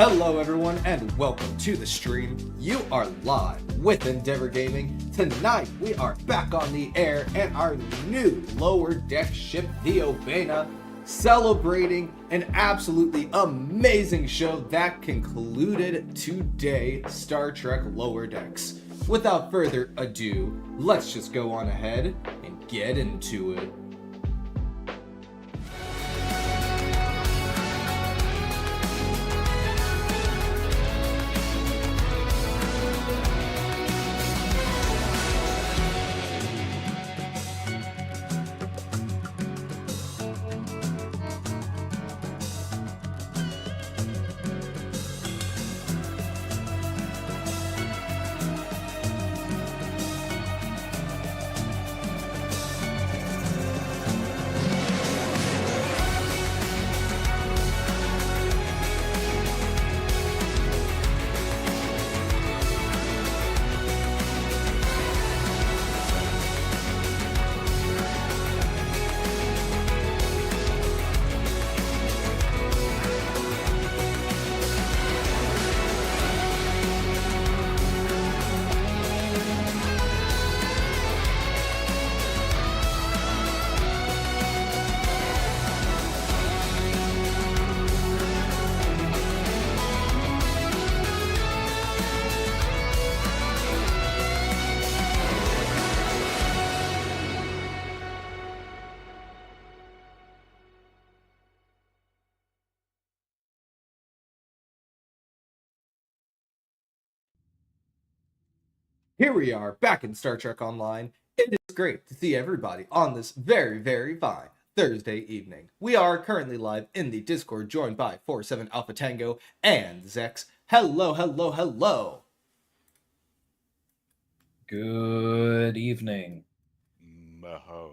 Hello everyone and welcome to the stream. You are live with Endeavor Gaming. Tonight we are back on the air and our new lower deck ship, the Ovena, celebrating an absolutely amazing show that concluded today, Star Trek Lower Decks. Without further ado, let's just go on ahead and get into it. Here we are, back in Star Trek Online. It is great to see everybody on this very fine Thursday evening. We are currently live in the Discord, joined by 47 Alpha Tango and Zex. Hello. Good evening. Maho.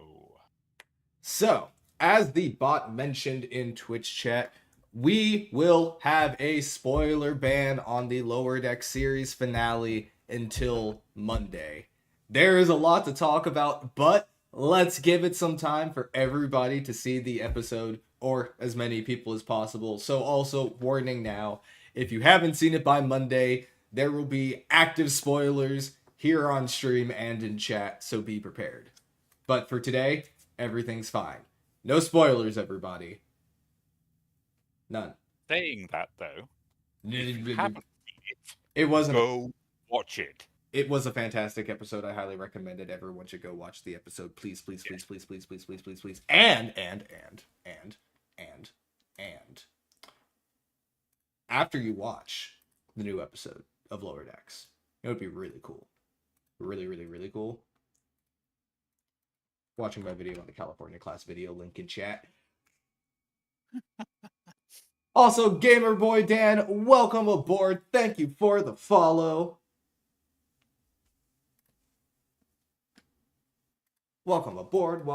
So, as the bot mentioned in Twitch chat, we will have a spoiler ban on the Lower Deck series finale until Monday. There is a lot to talk about, but let's give it some time for everybody to see the episode, or as many people as possible. So also, warning now, if you haven't seen it by Monday, there will be active spoilers here on stream and in chat, so be prepared. But for today, everything's fine. No spoilers, everybody. None. Saying that though, if you It haven't seen it, wasn't. go watch it. It was a fantastic episode. I highly recommend it. Everyone should go watch the episode. Please. And after you watch the new episode of Lower Decks, it would be really cool. Really cool. Watching my video on the California class video, link in chat. Also, Gamer Boy Dan, welcome aboard. Thank you for the follow. Welcome aboard.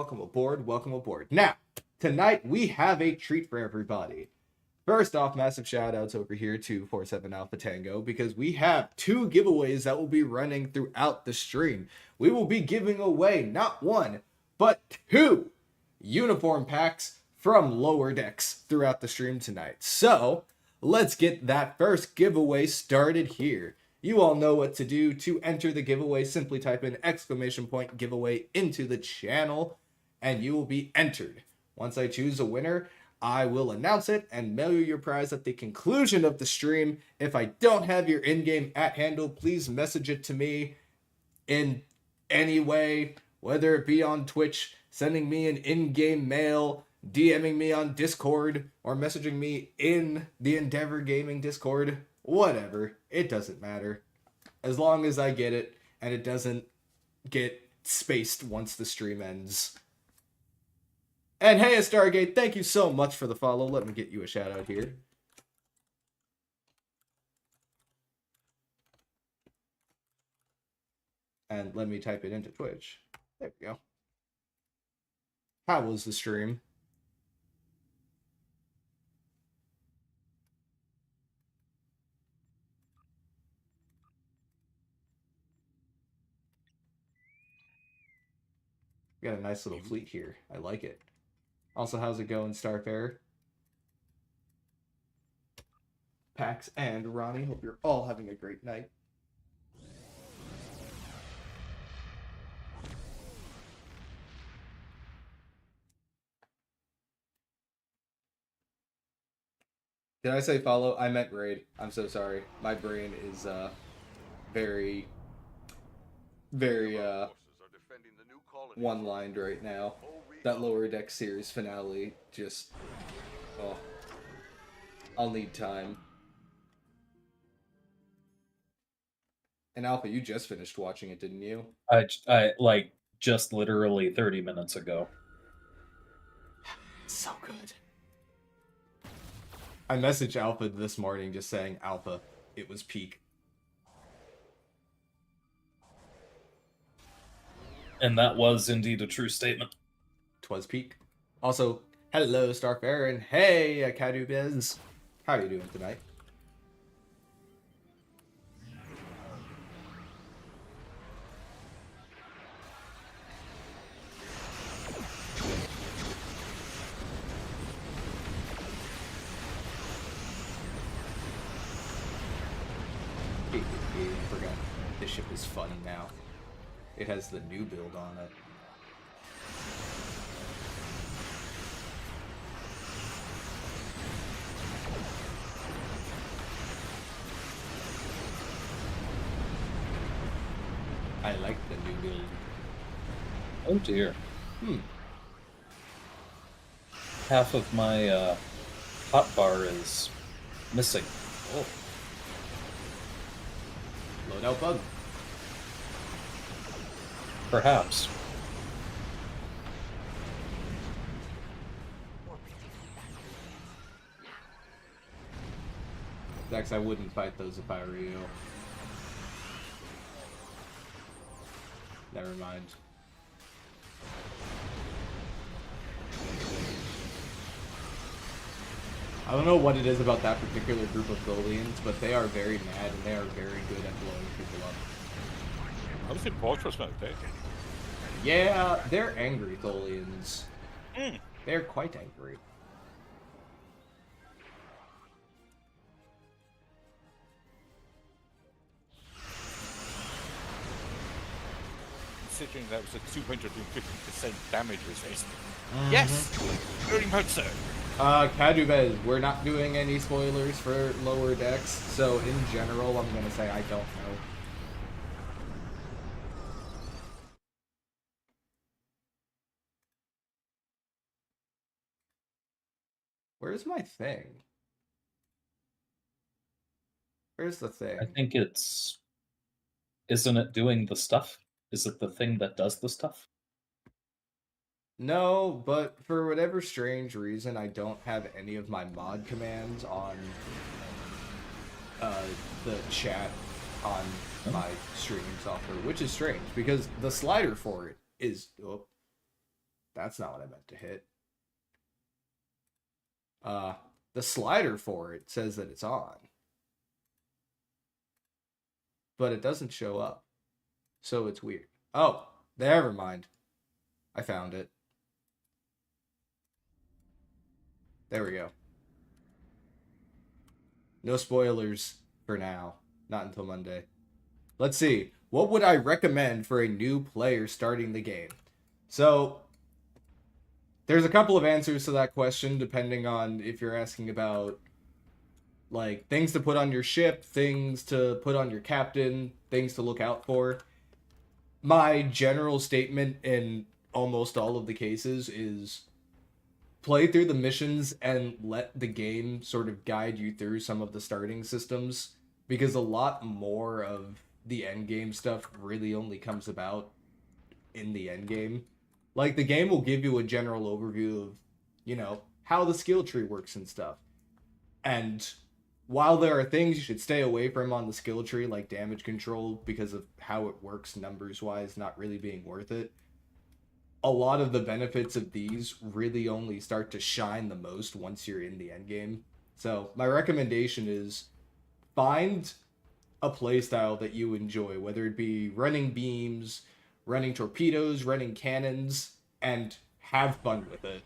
Now, tonight we have a treat for everybody. First off, massive shout outs over here to 47 Alpha Tango because we have 2 giveaways that will be running throughout the stream. We will be giving away not 1, but 2 uniform packs from Lower Decks throughout the stream tonight. So, let's get that first giveaway started here. You all know what to do to enter the giveaway. Simply type in ! giveaway into the channel and you will be entered. Once I choose a winner, I will announce it and mail you your prize at the conclusion of the stream. If I don't have your in-game @handle, please message it to me in any way, whether it be on Twitch, sending me an in-game mail, DMing me on Discord, or messaging me in the Endeavor Gaming Discord. Whatever, it doesn't matter. As long as I get it and it doesn't get spaced once the stream ends. And hey, Stargate, thank you so much for the follow. Let me get you a shout out here. And let me type it into Twitch. There we go. How was the stream? We got a nice little fleet here. I like it. Also, how's it going, Starfarer? Pax and Ronnie. Hope you're all having a great night. Did I say follow? I meant raid. I'm so sorry. My brain is very one-lined right now. That Lower Deck series finale just... Oh. I'll need time. And Alpha, you just finished watching it, didn't you? I like just literally 30 minutes ago. So good. I messaged Alpha this morning just saying, Alpha, it was peak. And that was indeed a true statement. 'Twas peak. Also, hello, Starfarer, and hey, Akadu Biz. How are you doing tonight? I forgot. This ship is fun now. It has the new build on it. I like the new build. Oh dear. Half of my hotbar is missing. Oh. Loadout bug. Perhaps. Dex, I wouldn't fight those if I were you. Never mind. I don't know what it is about that particular group of Tholians, but they are very mad and they are very good at blowing people up. I was in Portrait mode, eh? Yeah, they're angry Tholians. They're quite angry. Considering that was a 250% damage resist. Yes! Very much so. Kadubez, we're not doing any spoilers for Lower Decks, so in general, I'm gonna say I don't know. Where's my thing? Where's the thing? I think it's... Isn't it doing the stuff? Is it the thing that does the stuff? No, but for whatever strange reason, I don't have any of my mod commands on the chat on my streaming software, which is strange because the slider for it is... Oh, that's not what I meant to hit. The slider for it says that it's on, but it doesn't show up, so it's weird. Oh, never mind. I found it. There we go. No spoilers for now. Not until Monday. Let's see. What would I recommend for a new player starting the game? So, there's a couple of answers to that question, depending on if you're asking about, like, things to put on your ship, things to put on your captain, things to look out for. My general statement in almost all of the cases is play through the missions and let the game sort of guide you through some of the starting systems, because a lot more of the end game stuff really only comes about in the end game. Like, the game will give you a general overview of, you know, how the skill tree works and stuff. And while there are things you should stay away from on the skill tree, like damage control, because of how it works numbers-wise, not really being worth it, a lot of the benefits of these really only start to shine the most once you're in the end game. So my recommendation is find a playstyle that you enjoy, whether it be running beams, running torpedoes, running cannons, and have fun with it.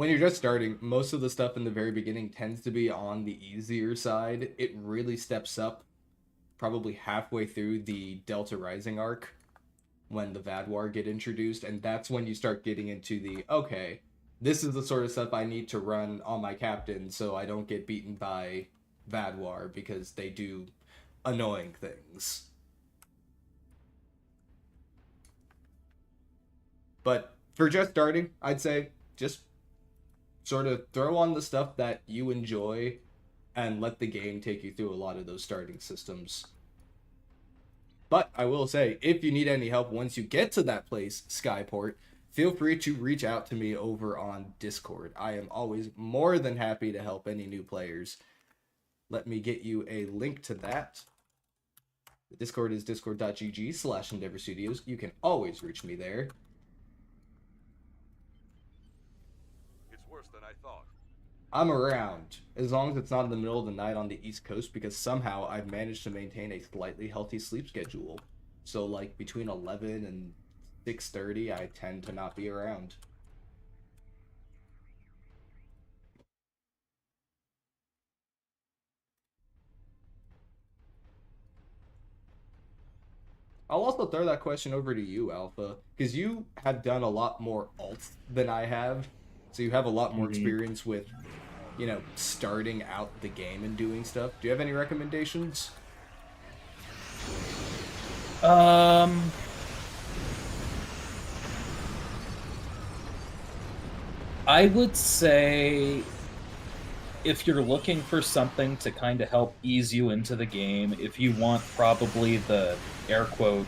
when you're just starting, most of the stuff in the very beginning tends to be on the easier side. It really steps up probably halfway through the Delta Rising arc when the Vadwar get introduced, and that's when you start getting into the, okay, this is the sort of stuff I need to run on my captain so I don't get beaten by Vadwar because they do annoying things. But for just starting, I'd say just sort of throw on the stuff that you enjoy and let the game take you through a lot of those starting systems. But I will say, if you need any help once you get to that place, Skyport, feel free to reach out to me over on Discord. I am always more than happy to help any new players. Let me get you a link to that. The Discord is discord.gg/Endeavor Studios. You can always reach me there. It's worse than I thought. I'm around, as long as it's not in the middle of the night on the East Coast, because somehow I've managed to maintain a slightly healthy sleep schedule. So, like, between 11 and 6:30, I tend to not be around. I'll also throw that question over to you, Alpha, because you have done a lot more alts than I have, so you have a lot more experience with, you know, starting out the game and doing stuff. Do you have any recommendations? I would say if you're looking for something to kind of help ease you into the game, if you want probably the air quote,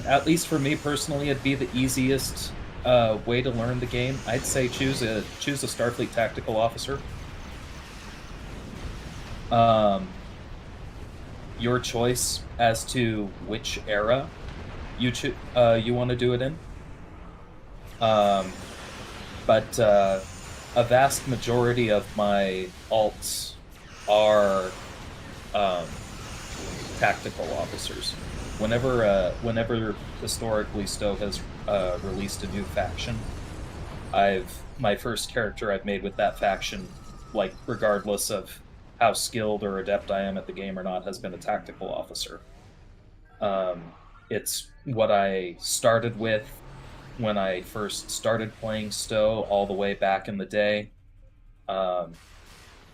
at least for me personally, it'd be the easiest way to learn the game. I'd say choose a Starfleet tactical officer. Your choice as to which era you want to do it in. But a vast majority of my alts are tactical officers. Whenever historically STO has released a new faction, my first character I've made with that faction, like regardless of how skilled or adept I am at the game or not, has been a tactical officer. It's what I started with when I first started playing STO all the way back in the day.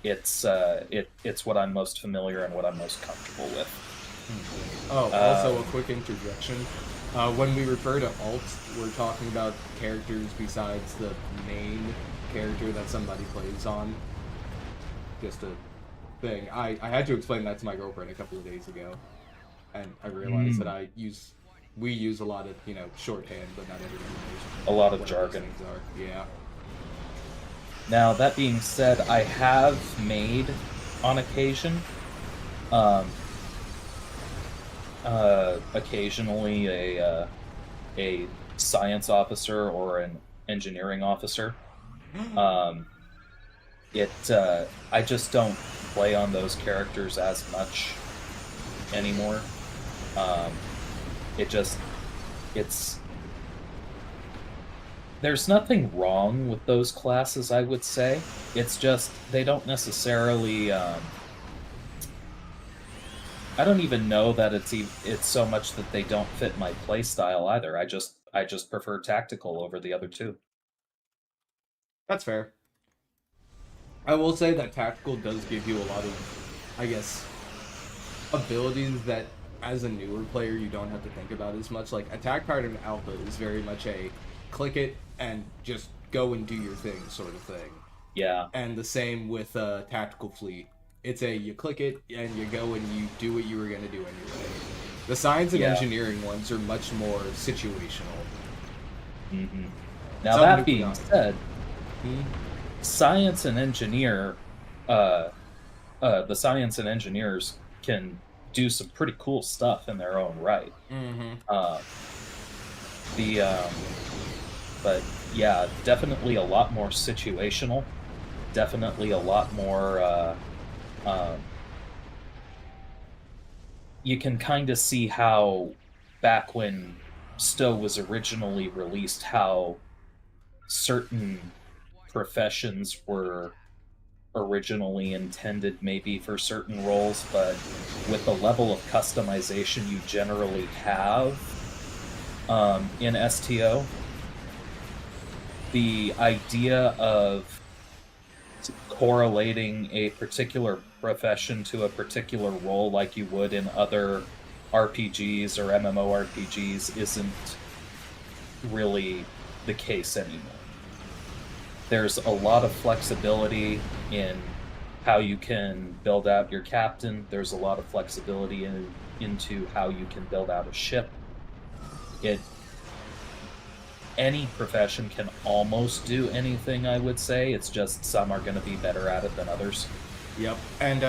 It's what I'm most familiar and what I'm most comfortable with. Oh, also a quick interjection. When we refer to alts, we're talking about characters besides the main character that somebody plays on. Just a thing. I had to explain that to my girlfriend a couple of days ago, and I realized that we use a lot of, you know, shorthand, but not everyone knows. A lot of what jargon. those things are. Yeah. Now, that being said, I have made, on occasion, occasionally a science officer or an engineering officer. I just don't play on those characters as much anymore. There's nothing wrong with those classes, I would say. It's just they don't necessarily. I don't even know that it's so much that they don't fit my playstyle either. I just prefer tactical over the other two. That's fair. I will say that tactical does give you a lot of, I guess, abilities that as a newer player you don't have to think about as much. Like attack pattern alpha is very much a click it and just go and do your thing sort of thing. Yeah. And the same with tactical fleet. It's a you click it and you go and you do what you were going to do anyway. The science and engineering ones are much more situational. Mm-hmm. Now that being said, science and engineer, the science and engineers can do some pretty cool stuff in their own right. But yeah, definitely a lot more situational. Definitely a lot more. You can kind of see how back when STO was originally released, how certain professions were originally intended maybe for certain roles, but with the level of customization you generally have in STO, the idea of correlating a particular profession to a particular role like you would in other RPGs or MMORPGs isn't really the case anymore. There's a lot of flexibility in how you can build out your captain. There's a lot of flexibility into how you can build out a ship. Any profession can almost do anything, I would say. It's just some are going to be better at it than others. Yep. And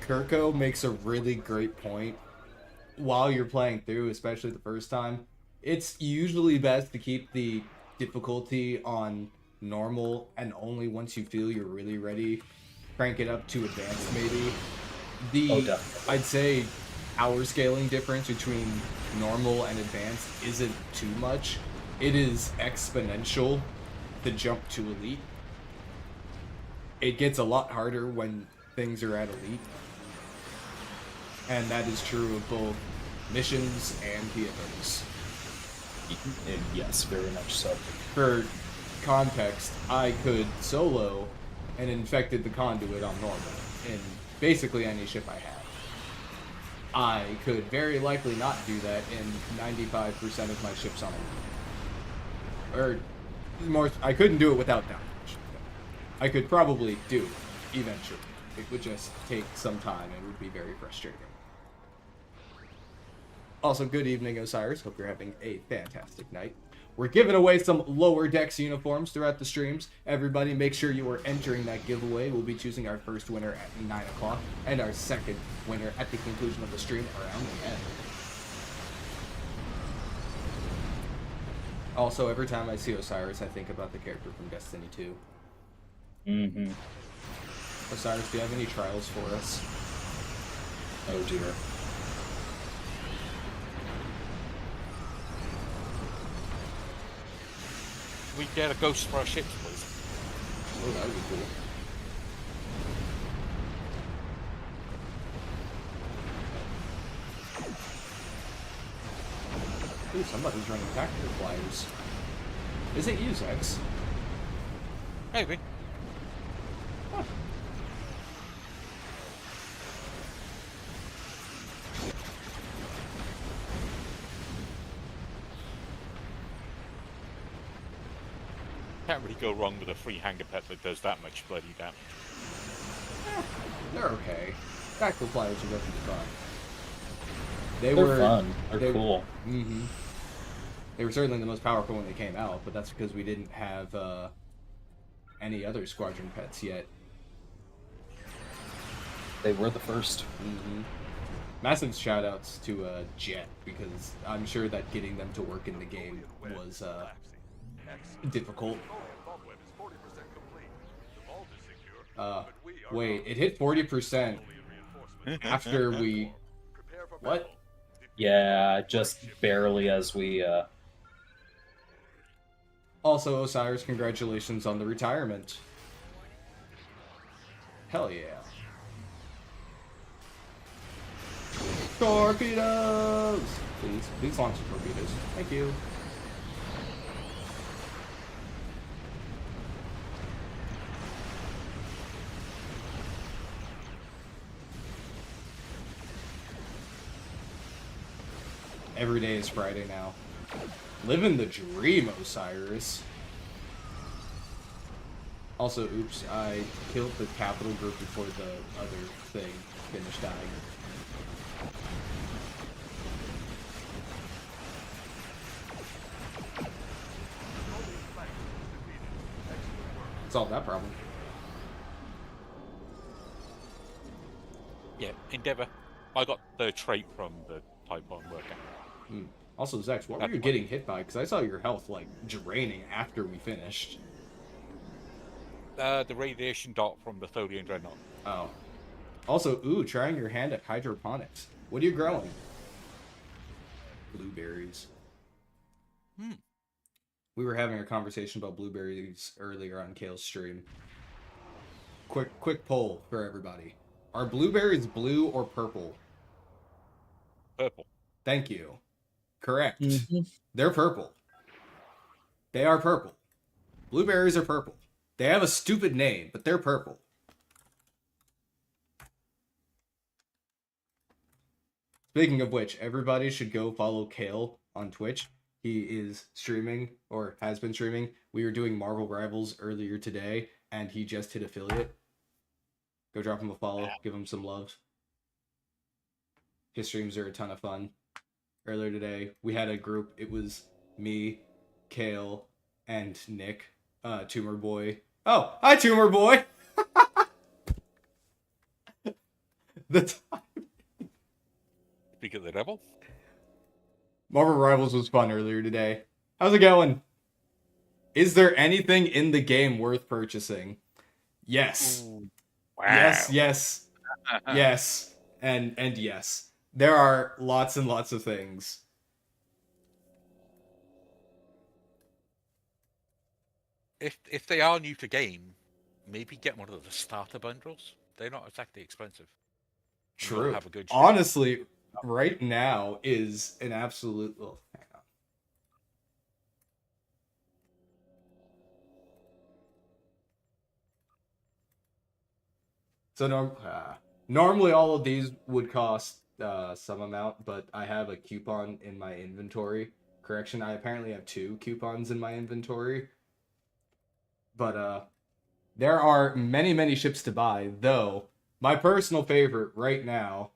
Kirko makes a really great point. While you're playing through, especially the first time, it's usually best to keep the difficulty on normal, and only once you feel you're really ready, crank it up to advanced maybe. Definitely. I'd say power scaling difference between normal and advanced isn't too much. It is exponential, the jump to elite. It gets a lot harder when things are at elite. And that is true of both missions and PFOs. Yes, very much so. For context, I could solo and infected the conduit on normal in basically any ship I had. I could very likely not do that in 95% of my ships on elite. Or more, I couldn't do it without damage. I could probably do it eventually. It would just take some time and would be very frustrating. Also, good evening, Osiris. Hope you're having a fantastic night. We're giving away some lower decks uniforms throughout the streams. Everybody, make sure you are entering that giveaway. We'll be choosing our first winner at 9 o'clock and our second winner at the conclusion of the stream around the end. Also, every time I see Osiris, I think about the character from Destiny 2. Mm-hmm. Osiris, do you have any trials for us? Oh dear. We get a ghost for our ships, please. Oh, that would be cool. Ooh, somebody's running tactical flyers. Is it you, Zex? Maybe. Huh. Can't really go wrong with a free hanger pet that does that much bloody damage. They're okay. Tactical flyers are definitely fun. They're fun. They're cool. Mm-hmm. They were certainly the most powerful when they came out, but that's because we didn't have any other squadron pets yet. They were the first. Mm-hmm. Massive shoutouts to Jet, because I'm sure that getting them to work in the game was difficult. Wait, it hit 40% after we... What? Yeah, just barely as we... Also, Osiris, congratulations on the retirement. Hell yeah. Torpedoes! Please launch the torpedoes. Thank you. Every day is Friday now. Living the dream, Osiris. Also, oops, I killed the capital group before the other thing finished dying. Solve that problem. Yeah, Endeavour. I got the trait from the Type 1 workout. Also, Zex, what were you getting hit by? Because I saw your health, like, draining after we finished. The radiation dot from the Tholian Dreadnought. Oh. Also, ooh, trying your hand at hydroponics. What are you growing? Blueberries. We were having a conversation about blueberries earlier on Kale's stream. Quick poll for everybody. Are blueberries blue or purple? Purple. Thank you. Correct. Mm-hmm. They're purple. They are purple. Blueberries are purple. They have a stupid name, but they're purple. Speaking of which, everybody should go follow Kale on Twitch. He is streaming, or has been streaming. We were doing Marvel Rivals earlier today, and he just hit affiliate. Go drop him a follow, give him some love. His streams are a ton of fun. Earlier today, we had a group. It was me, Kale, and Nick, Tumor Boy. Oh, hi, Tumor Boy! Speak of the devil. Marvel Rivals was fun earlier today. How's it going? Is there anything in the game worth purchasing? Yes. Ooh. Wow. Yes, and yes. There are lots and lots of things. If they are new to game, maybe get one of the starter bundles. They're not exactly expensive. You'll True. have a good stream. Honestly, right now is an absolute... Oh, hang on. So normally all of these would cost some amount, but I have a coupon in my inventory. Correction, I apparently have 2 coupons in my inventory. But there are many ships to buy, though my personal favorite right now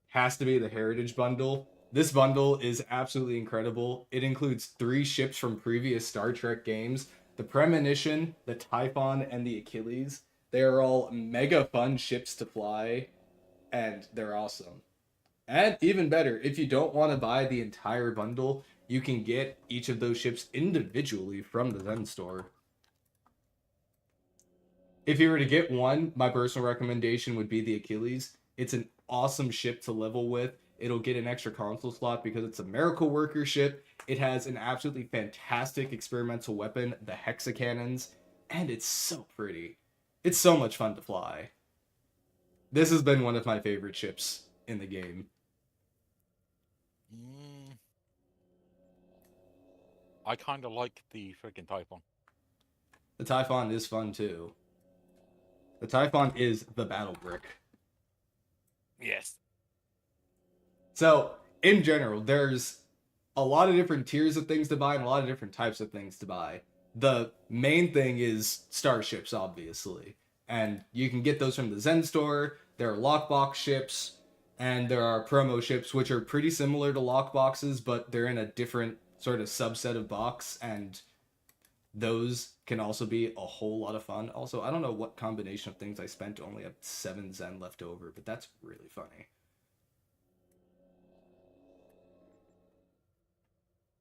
has to be the Heritage Bundle. This bundle is absolutely incredible. It includes 3 ships from previous Star Trek games. The Premonition, the Typhon, and the Achilles. They are all mega fun ships to fly, and they're awesome. And even better, if you don't want to buy the entire bundle, you can get each of those ships individually from the Zen store. If you were to get one, my personal recommendation would be the Achilles. It's an awesome ship to level with. It'll get an extra console slot because it's a miracle worker ship. It has an absolutely fantastic experimental weapon, the hexacannons, and it's so pretty. It's so much fun to fly. This has been one of my favorite ships in the game. I kind of like the freaking Typhon. The Typhon is fun too. The Typhon is the battle brick. Yes. So, in general, there's a lot of different tiers of things to buy and a lot of different types of things to buy. The main thing is starships, obviously. And you can get those from the Zen store. There are lockbox ships. And there are promo ships, which are pretty similar to lockboxes, but they're in a different sort of subset of box. And those can also be a whole lot of fun. Also, I don't know what combination of things I spent to only have 7 Zen left over, but that's really funny.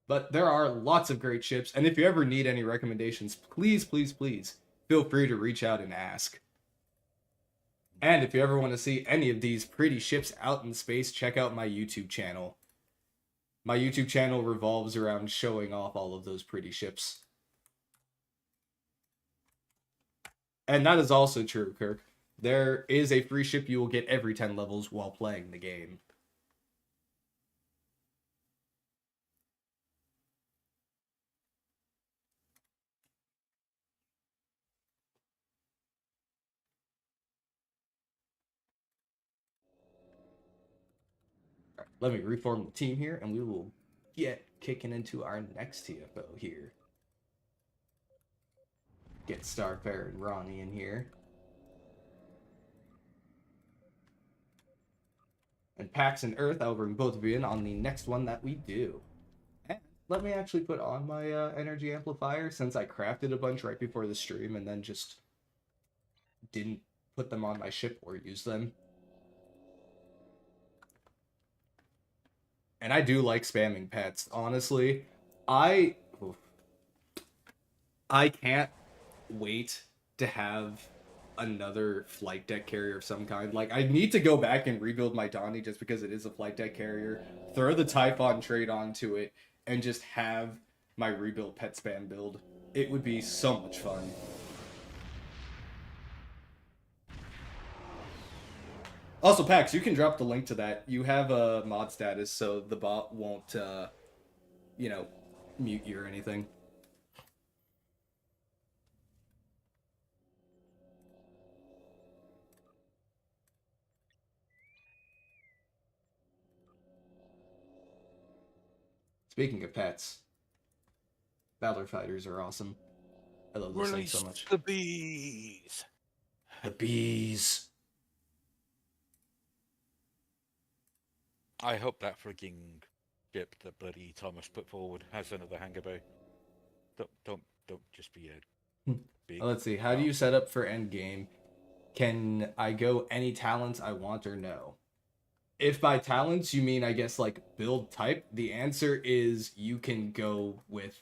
But there are lots of great ships, and if you ever need any recommendations, please feel free to reach out and ask. And if you ever want to see any of these pretty ships out in space, check out my YouTube channel. My YouTube channel revolves around showing off all of those pretty ships. And that is also true, Kirk. There is a free ship you will get every 10 levels while playing the game. Let me reform the team here, and we will get kicking into our next TFO here. Get Starfire and Ronnie in here. And Pax and Earth, I'll bring both of you in on the next one that we do. And let me actually put on my energy amplifier, since I crafted a bunch right before the stream and then just didn't put them on my ship or use them. And I do like spamming pets, honestly. I can't wait to have another flight deck carrier of some kind. Like, I need to go back and rebuild my Donnie just because it is a flight deck carrier. Throw the Typhon trait onto it and just have my rebuilt pet spam build. It would be so much fun. Also, Pax, you can drop the link to that. You have a mod status, so the bot won't, mute you or anything. Speaking of pets, Valor Fighters are awesome. I love this thing so much. The bees. The bees. I hope that frigging ship that bloody Thomas put forward has another hangar bay. Don't just be a big. Let's see. How do you set up for endgame? Can I go any talents I want or no? If by talents you mean, I guess, like build type, the answer is you can go with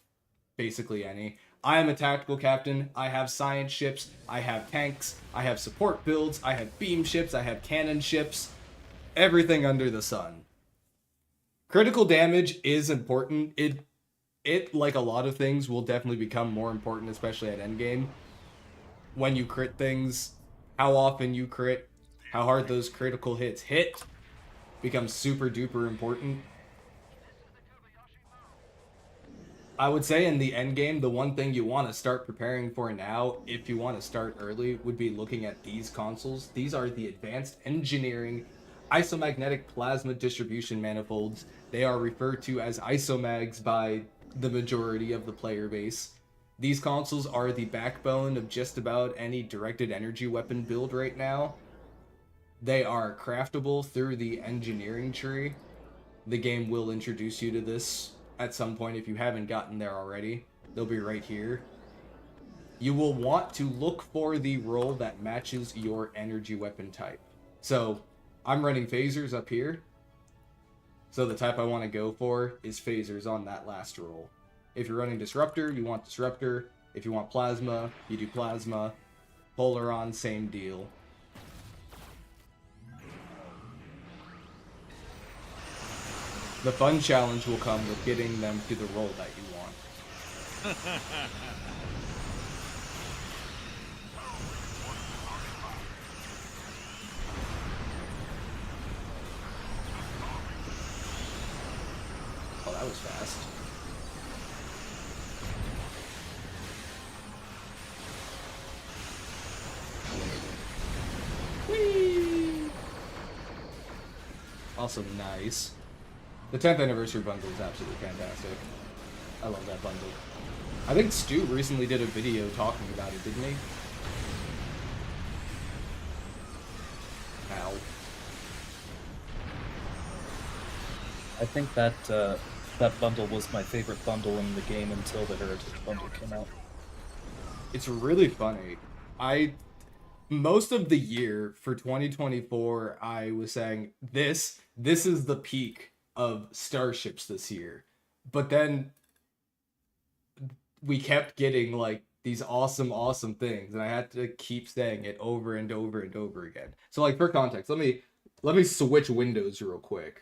basically any. I am a tactical captain. I have science ships. I have tanks. I have support builds. I have beam ships. I have cannon ships. Everything under the sun. Critical damage is important. It like a lot of things will definitely become more important, especially at endgame. When you crit things, how often you crit, how hard those critical hits hit becomes super duper important. I would say in the endgame, the one thing you want to start preparing for now, if you want to start early, would be looking at these consoles. These are the Advanced Engineering Isomagnetic Plasma Distribution Manifolds. They are referred to as isomags by the majority of the player base. These consoles are the backbone of just about any directed energy weapon build right now. They are craftable through the engineering tree. The game will introduce you to this at some point if you haven't gotten there already. They'll be right here. You will want to look for the roll that matches your energy weapon type. So, I'm running phasers up here. So the type I want to go for is phasers on that last roll. If you're running disruptor, you want disruptor. If you want plasma, you do plasma. Polaron, same deal. The fun challenge will come with getting them to the roll that you want. Oh, that was fast. Whee! Also nice. The 10th anniversary bundle is absolutely fantastic. I love that bundle. I think Stu recently did a video talking about it, didn't he? Ow. I think that that bundle was my favorite bundle in the game until the Heritage bundle came out. It's really funny. Most of the year for 2024, I was saying this is the peak of starships this year. But then we kept getting like these awesome things, and I had to keep saying it over and over and over again. So like for context, let me switch windows real quick.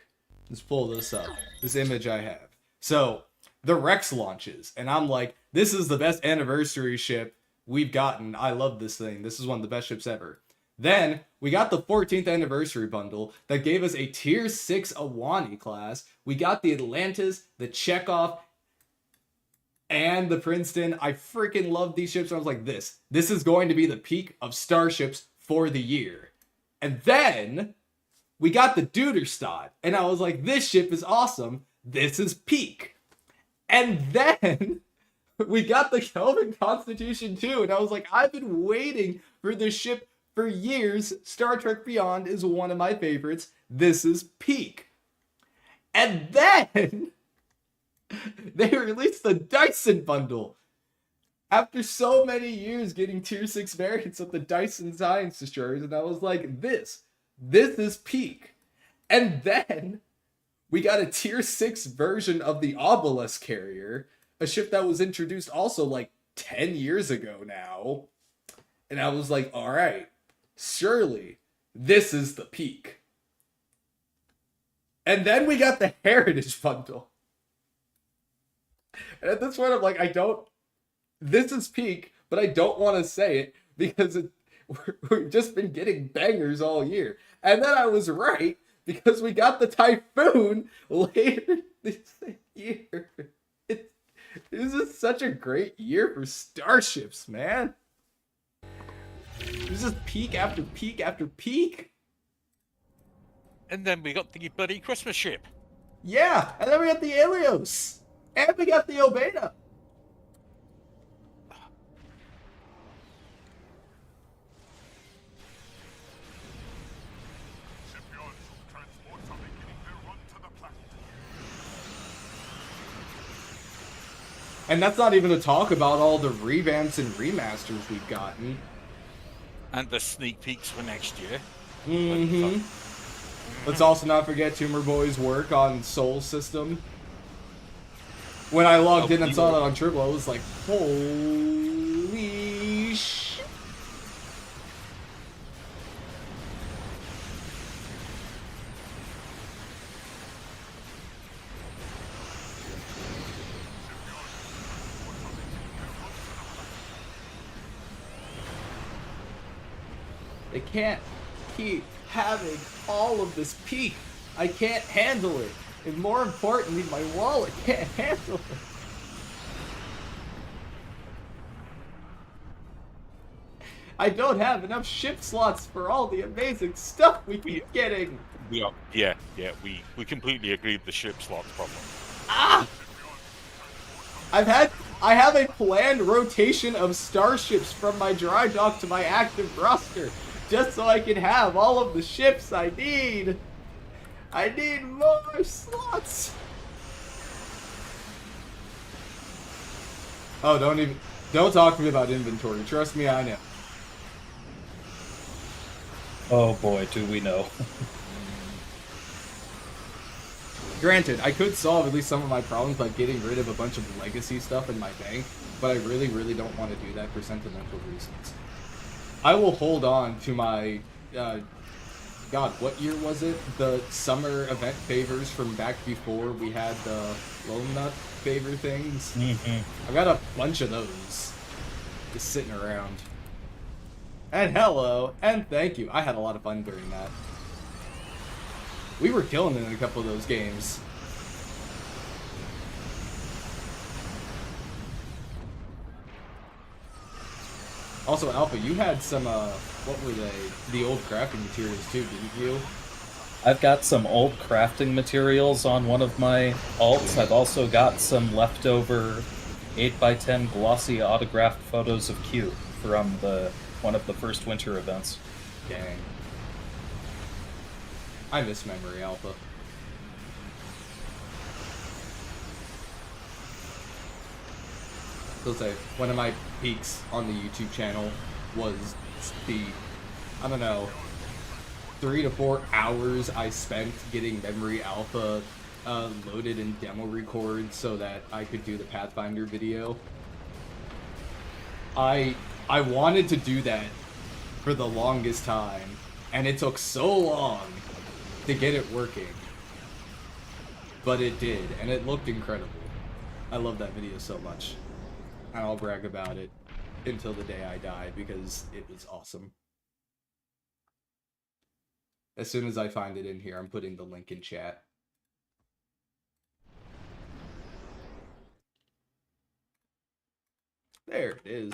Let's pull this up. This image I have. So the Rex launches, and I'm like, this is the best anniversary ship we've gotten. I love this thing. This is one of the best ships ever. Then we got the 14th anniversary bundle that gave us a tier 6 Awani class. We got the Atlantis, the Chekhov, and the Princeton. I freaking love these ships. I was like, this is going to be the peak of starships for the year. And then we got the Duderstadt, and I was like, this ship is awesome. This is peak. And then we got the Kelvin Constitution too, and I was like, I've been waiting for this ship for years. Star Trek Beyond is one of my favorites. This is peak. And then they released the Dyson bundle. After so many years getting tier 6 variants of the Dyson Science Destroyers, and I was like, this is peak. And then we got a tier 6 version of the Obelisk carrier, a ship that was introduced also like 10 years ago now. And I was like, all right, surely this is the peak. And then we got the Heritage bundle. And at this point, I'm like, this is peak, but I don't want to say it because we've just been getting bangers all year. And then I was right because we got the Typhoon later this year. This is such a great year for starships, man. This is peak after peak after peak. And then we got the bloody Christmas ship. Yeah, and then we got the Helios. And we got the Obeda. Shipyard troop transports are beginning their run to the planet. And that's not even to talk about all the revamps and remasters we've gotten. And the sneak peeks for next year. Mm-hmm. Let's also not forget Tumor Boy's work on Soul System. When I logged in and saw that on Triple, I was like, holy sh... They can't keep having all of this peak. I can't handle it. And more importantly, my wallet can't handle it. I don't have enough ship slots for all the amazing stuff we keep getting. We completely agree with the ship slots problem. Ah! I have a planned rotation of starships from my dry dock to my active roster, just so I can have all of the ships I need. I need more slots. Oh, don't talk to me about inventory. Trust me, I know. Oh boy, do we know. Granted, I could solve at least some of my problems by getting rid of a bunch of legacy stuff in my bank, but I really, really don't want to do that for sentimental reasons. I will hold on to my, God, what year was it? The summer event favors from back before we had the Lone Nut favor things. Mm-hmm. I've got a bunch of those just sitting around. And hello, and thank you. I had a lot of fun during that. We were killing it in a couple of those games. Also, Alpha, you had some, what were they? The old crafting materials too, didn't you? I've got some old crafting materials on one of my alts. I've also got some leftover 8x10 glossy autographed photos of Q from one of the first winter events. Dang. I miss Memory Alpha. So say, one of my peaks on the YouTube channel was the, I don't know, 3 to 4 hours I spent getting Memory Alpha loaded in demo record so that I could do the Pathfinder video. I wanted to do that for the longest time, and it took so long to get it working. But it did, and it looked incredible. I love that video so much. And I'll brag about it until the day I die, because it was awesome. As soon as I find it in here, I'm putting the link in chat. There it is.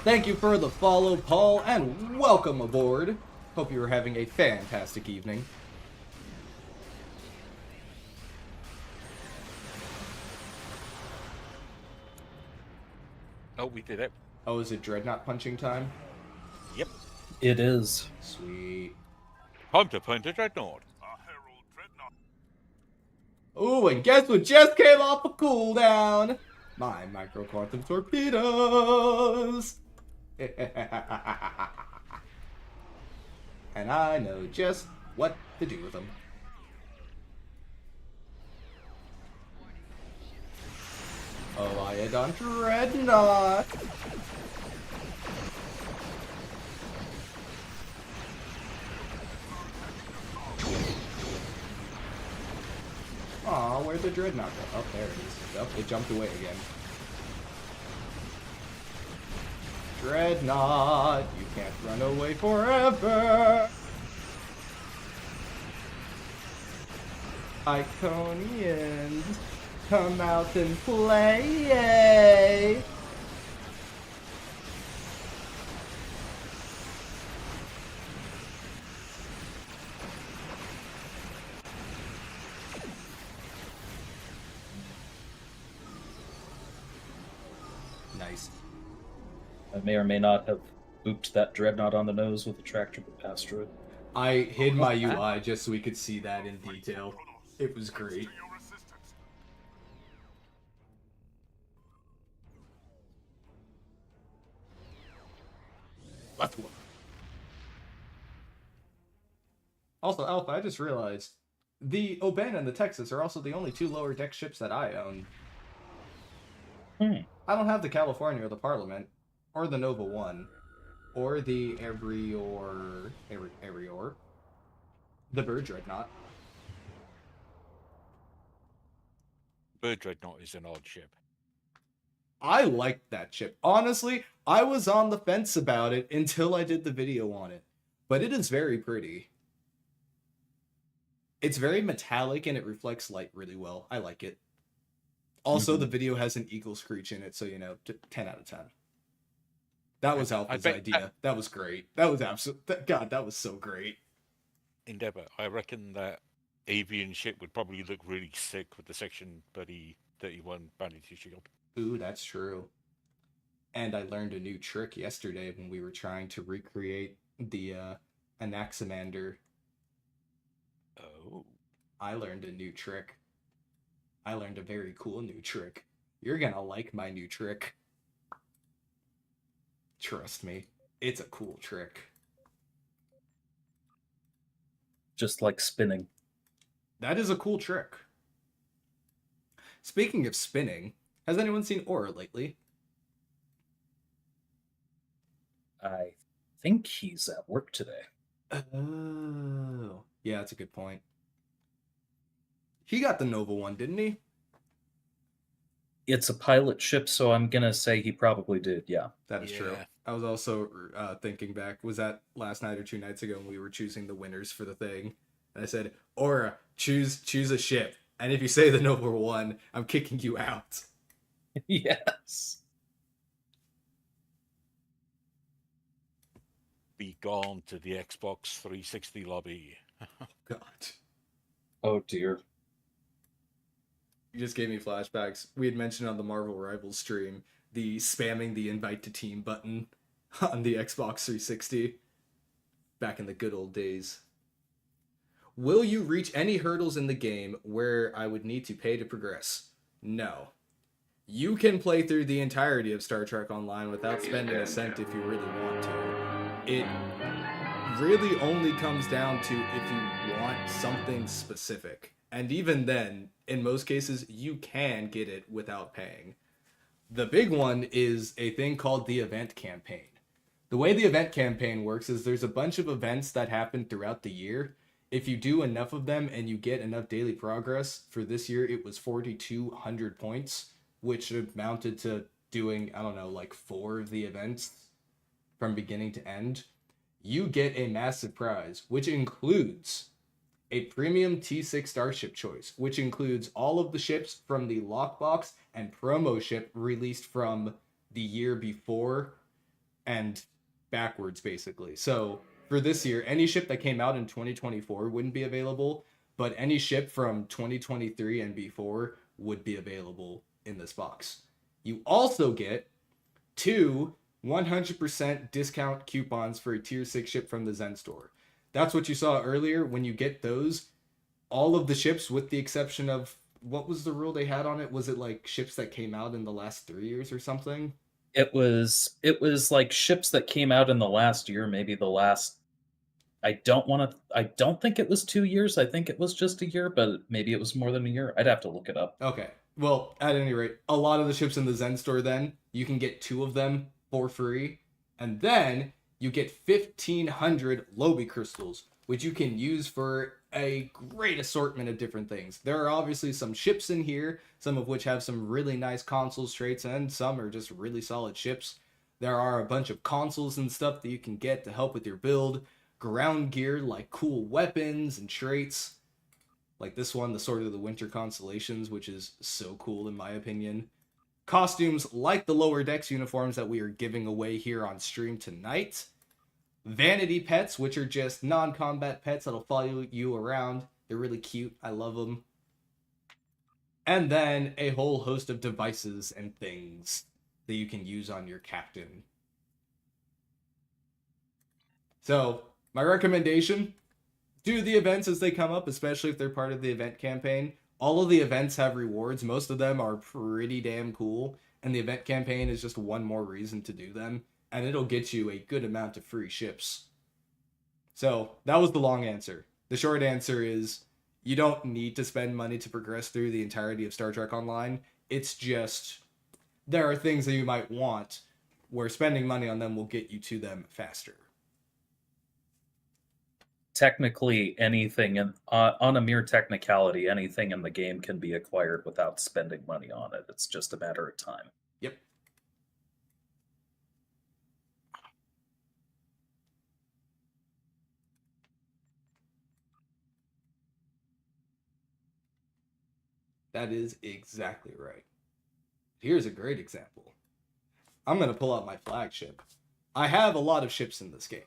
Thank you for the follow, Paul, and welcome aboard. Hope you are having a fantastic evening. Oh, we did it. Oh, is it Dreadnought punching time? Yep. It is. Sweet. Time to punch a dreadnought. A herald dreadnought. Ooh, and guess what just came off a cooldown? My micro quantum torpedoes. And I know just what to do with them. Oh, Iodon Dreadnought. Aw, where'd the Dreadnought go? Oh, there it is. Oh, it jumped away again. Dreadnought, you can't run away forever. Iconians, come out and play. Nice. I may or may not have booped that dreadnought on the nose with a tractor past through it. I hid my UI just so we could see that in detail. It was great. To your assistance. Let's work. Also, Alpha, I just realized the Oban and the Texas are also the only two lower deck ships that I own. I don't have the California or the Parliament, or the Nova 1, or the Erior, the Bird Dreadnought. Bird Dreadnought is an odd ship. I liked that ship. Honestly, I was on the fence about it until I did the video on it. But it is very pretty. It's very metallic and it reflects light really well. I like it. Also, the video has an eagle screech in it, so, 10 out of 10. That was Alpha's idea. That was great. That was God, that was so great. Endeavour, I reckon that avian ship would probably look really sick with the Section 31 Bounty shield. Ooh, that's true. And I learned a new trick yesterday when we were trying to recreate the Anaximander. Oh. I learned a new trick. I learned a very cool new trick. You're gonna like my new trick. Trust me, it's a cool trick. Just like spinning. That is a cool trick. Speaking of spinning, has anyone seen Aura lately? I think he's at work today. Oh, yeah, that's a good point. He got the Nova 1, didn't he? It's a pilot ship, so I'm gonna say he probably did, yeah. That is true. Yeah. I was also thinking back, was that last night or 2 nights ago when we were choosing the winners for the thing? And I said, Aura, choose a ship. And if you say the Nova 1, I'm kicking you out. Yes. Be gone to the Xbox 360 lobby. God. Oh dear. You just gave me flashbacks. We had mentioned on the Marvel Rivals stream the spamming the invite to team button on the Xbox 360 back in the good old days. Will you reach any hurdles in the game where I would need to pay to progress? No. You can play through the entirety of Star Trek Online without spending a cent if you really want to. It really only comes down to if you want something specific. And even then, in most cases, you can get it without paying. The big one is a thing called the event campaign. The way the event campaign works is there's a bunch of events that happen throughout the year. If you do enough of them and you get enough daily progress, for this year it was 4,200 points, which amounted to doing, 4 of the events from beginning to end. You get a massive prize, which includes a premium T6 starship choice, which includes all of the ships from the lockbox and promo ship released from the year before and backwards, basically. So for this year, any ship that came out in 2024 wouldn't be available, but any ship from 2023 and before would be available in this box. You also get 2 100% discount coupons for a tier 6 ship from the Zen store. That's what you saw earlier. When you get those, all of the ships, with the exception of what was the rule they had on it? Was it like ships that came out in the last 3 years or something? It was like ships that came out in the last year, maybe the last. I don't think it was 2 years. I think it was just a year, but maybe it was more than a year. I'd have to look it up. Okay. Well, at any rate, a lot of the ships in the Zen store then, you can get 2 of them for free. And then you get 1,500 Lobby crystals, which you can use for a great assortment of different things. There are obviously some ships in here, some of which have some really nice consoles traits, and some are just really solid ships. There are a bunch of consoles and stuff that you can get to help with your build. Ground gear like cool weapons and traits. Like this one, the Sword of the Winter Constellations, which is so cool in my opinion. Costumes like the Lower Decks uniforms that we are giving away here on stream tonight. Vanity pets, which are just non-combat pets that'll follow you around. They're really cute. I love them. And then a whole host of devices and things that you can use on your captain. So, my recommendation, do the events as they come up, especially if they're part of the event campaign. All of the events have rewards. Most of them are pretty damn cool. And the event campaign is just one more reason to do them. And it'll get you a good amount of free ships. So, that was the long answer. The short answer is, you don't need to spend money to progress through the entirety of Star Trek Online. It's just, there are things that you might want, where spending money on them will get you to them faster. Technically, anything on a mere technicality, anything in the game can be acquired without spending money on it. It's just a matter of time. Yep. That is exactly right. Here's a great example. I'm going to pull out my flagship. I have a lot of ships in this game,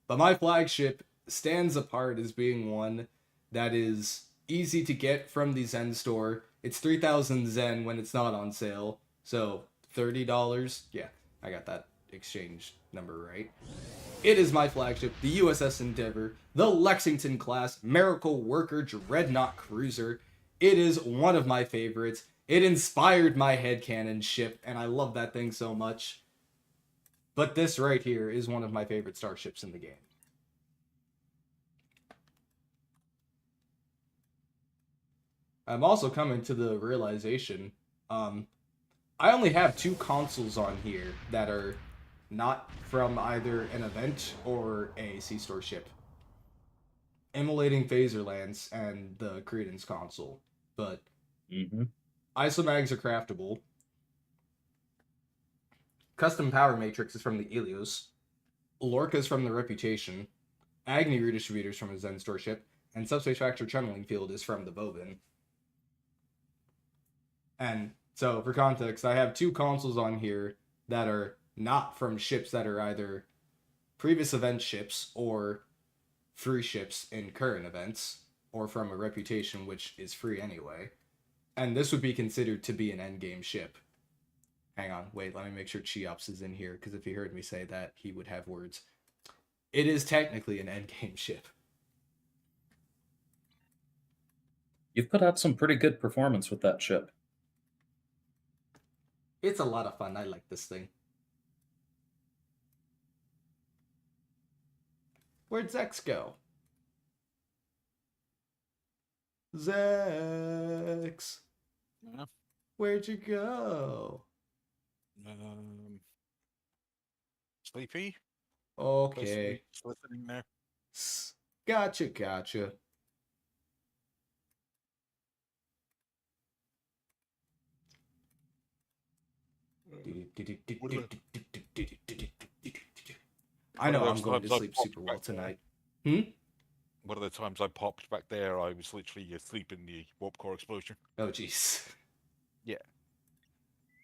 but my flagship stands apart as being one that is easy to get from the Zen store. It's 3,000 Zen when it's not on sale, so $30. Yeah, I got that exchange number right. It is my flagship, the USS Endeavor, the Lexington class Miracle Worker Dreadnought Cruiser. It is one of my favorites. It inspired my headcanon ship, and I love that thing so much. But this right here is one of my favorite starships in the game. I'm also coming to the realization, I only have 2 consoles on here that are not from either an event or a C-Store ship. Immolating Phaserlance and the Credence console. But Isomags are craftable. Custom Power Matrix is from the Ilios. Lorca's from the Reputation. Agni Redistributors from a Zen Store ship. And Subspace Factor Channeling Field is from the Bovin. And so, for context, I have 2 consoles on here that are not from ships that are either previous event ships or free ships in current events, or from a Reputation, which is free anyway. And this would be considered to be an endgame ship. Hang on, wait, let me make sure Cheops is in here, because if he heard me say that, he would have words. It is technically an endgame ship. You've put out some pretty good performance with that ship. It's a lot of fun. I like this thing. Where'd Zex go? Zex! Yeah. Where'd you go? Sleepy? Okay. Just listening there. Gotcha. I know I'm going to sleep super well tonight. One of the times I popped back there, I was literally asleep in the warp core explosion. Oh, jeez. Yeah.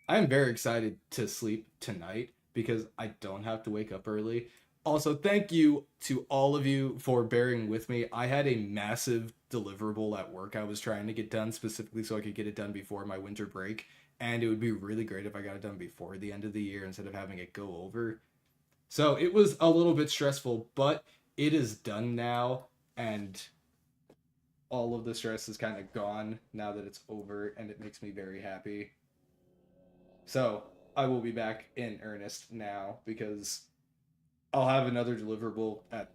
I'm very excited to sleep tonight because I don't have to wake up early. Also, thank you to all of you for bearing with me. I had a massive deliverable at work I was trying to get done specifically so I could get it done before my winter break. And it would be really great if I got it done before the end of the year instead of having it go over. So it was a little bit stressful, but it is done now. And all of the stress is kind of gone now that it's over, and it makes me very happy. So I will be back in earnest now, because I'll have another deliverable at,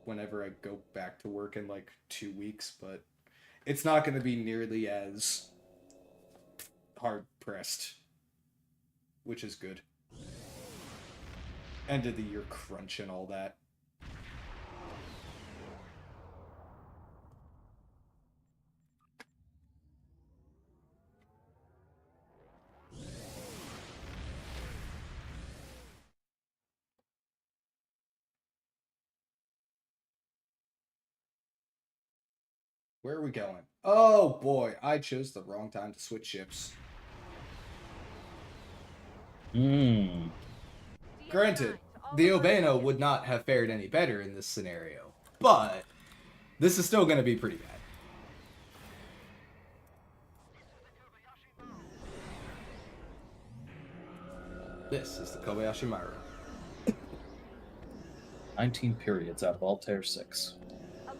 whenever I go back to work in like 2 weeks, but it's not going to be nearly as hard pressed, which is good. End of the year crunch and all that. Where are we going? Oh boy, I chose the wrong time to switch ships. Granted, the Obano would not have fared any better in this scenario, but this is still going to be pretty bad. This is the Kobayashi Maru. 19 periods out of Altair 6.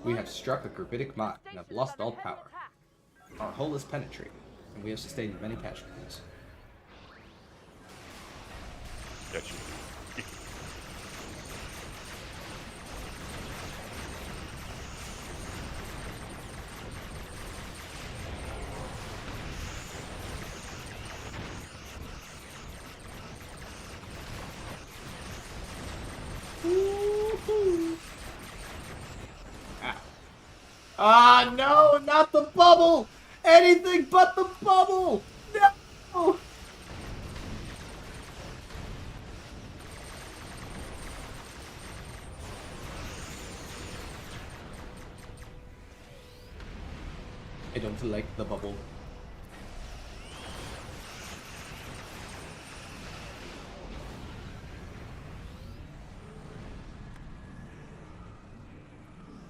We have struck a gravitic mine and have lost all power. Our hull is penetrated, and we have sustained many casualties. Gotcha. Ah, no, not the bubble! Anything but the bubble! No! I don't like the bubble.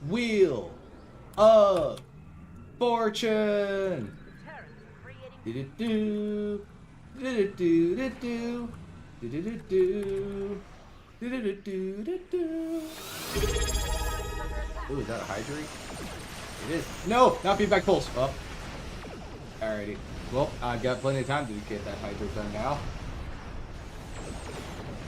Wheel of Fortune. Do-do-do. Do-do-do-do-do. Do-do-do-do. Do-do-do-do-do. Ooh, is that a hydrate? It is. No, not feedback pulse. Oh. Alrighty. Well, I've got plenty of time to get that hydrate done now.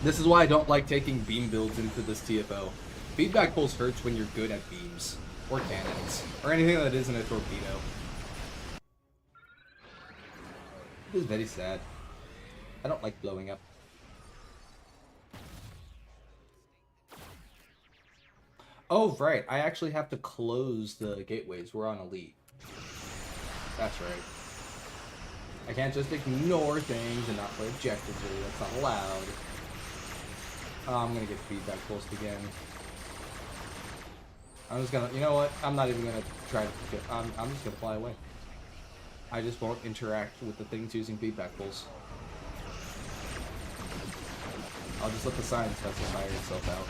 This is why I don't like taking beam builds into this TFO. Feedback pulse hurts when you're good at beams, or cannons, or anything that isn't a torpedo. It is very sad. I don't like blowing up. Oh, right. I actually have to close the gateways. We're on Elite. That's right. I can't just ignore things and not play objectively. That's not allowed. Oh, I'm gonna get feedback pulsed again. I'm just gonna, you know what? I'm not even gonna try to get, I'm just gonna fly away. I just won't interact with the things using feedback pulse. I'll just let the science vessel tire itself out.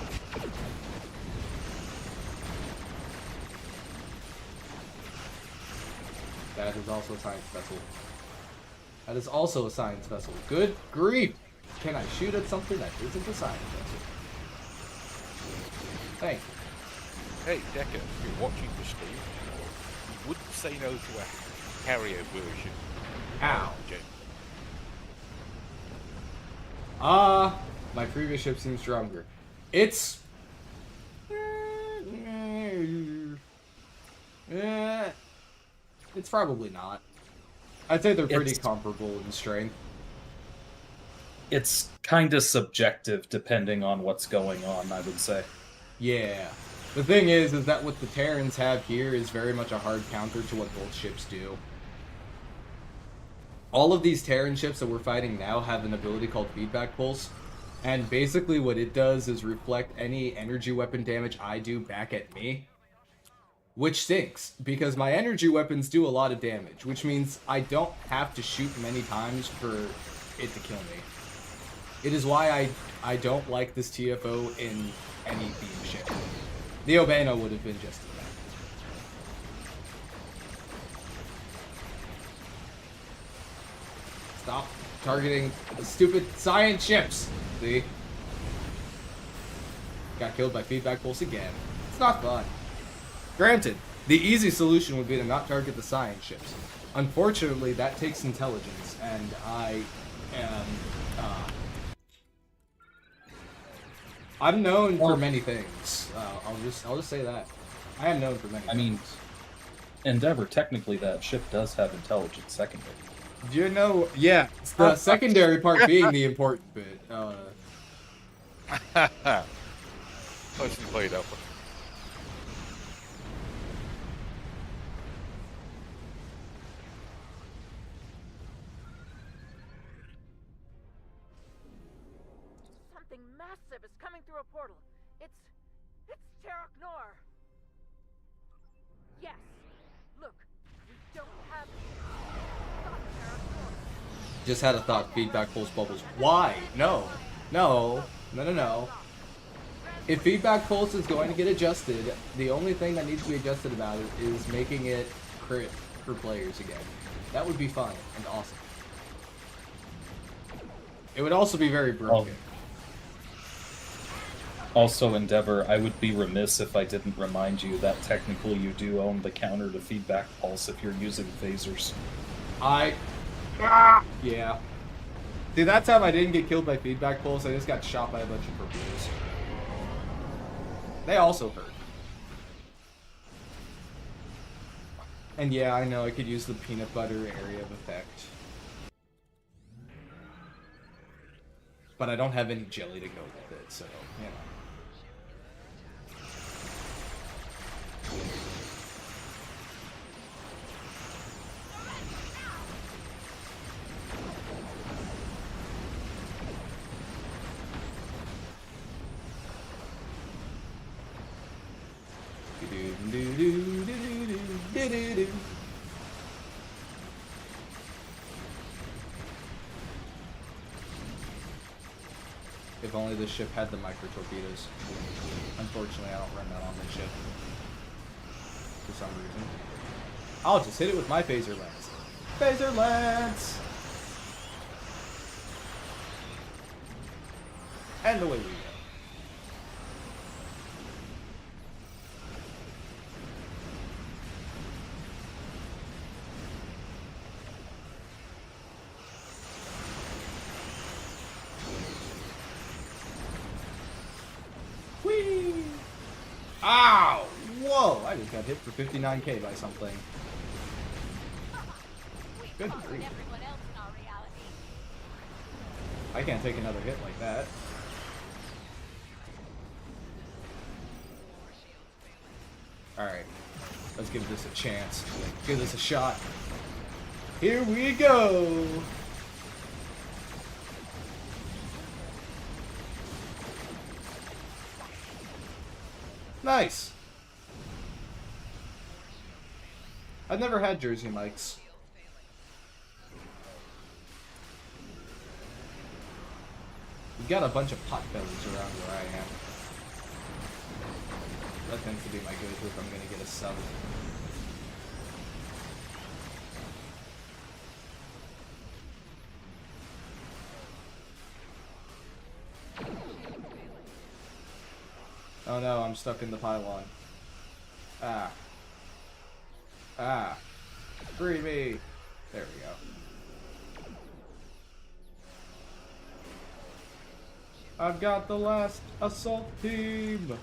That is also a science vessel. That is also a science vessel. Good grief! Can I shoot at something that isn't a science vessel? Thank you. Hey, Decker, if you're watching the stream, you wouldn't say no to a Harrier version. Ow. My previous ship seems stronger. It's... It's probably not. I'd say they're pretty comparable in strength. It's kind of subjective depending on what's going on, I would say. Yeah. The thing is that what the Terrans have here is very much a hard counter to what both ships do. All of these Terran ships that we're fighting now have an ability called Feedback Pulse, and basically what it does is reflect any energy weapon damage I do back at me. Which stinks, because my energy weapons do a lot of damage, which means I don't have to shoot many times for it to kill me. It is why I don't like this TFO in any beam ship. The Obano would have been just as bad. Stop targeting the stupid science ships! See? Got killed by feedback pulse again. It's not fun. Granted, The easy solution would be to not target the science ships. Unfortunately, that takes intelligence, and I am. I'm known for many things. I'll just say that. I am known for many. I mean, things. Endeavor, technically that ship does have intelligence secondary. You know, yeah, it's the secondary part being the important bit. Let's play it out. Something massive is coming through a portal. It's Terok Nor. Yes. Look, we don't have Terok Nor. Just had a thought. Feedback pulse bubbles. Why? No. No. No, no, no. If feedback pulse is going to get adjusted, the only thing that needs to be adjusted about it is making it crit for players again. That would be fun and awesome. It would also be very broken. Also, Endeavor, I would be remiss if I didn't remind you that technically you do own the counter to feedback pulse if you're using phasers. Yeah. See, that time I didn't get killed by feedback pulse, I just got shot by a bunch of torpedoes. They also hurt. And yeah, I know I could use the peanut butter area of effect. But I don't have any jelly to go with it, so, you know. If only this ship had the micro torpedoes. Unfortunately, I don't run that on this ship. For some reason. I'll just hit it with my phaser lance. Phaser lance! And away we go. Whee! Ow! Whoa! I just got hit for 59k by something. Good grief. I can't take another hit like that. Alright. Let's give this a chance. Give this a shot. Here we go! Nice! I've never had Jersey mics. We've got a bunch of pot bellies around where I am. That tends to be my go-to if I'm gonna get a sub. Oh no, I'm stuck in the pylon. Ah. Ah. Free me! There we go. I've got the last assault team!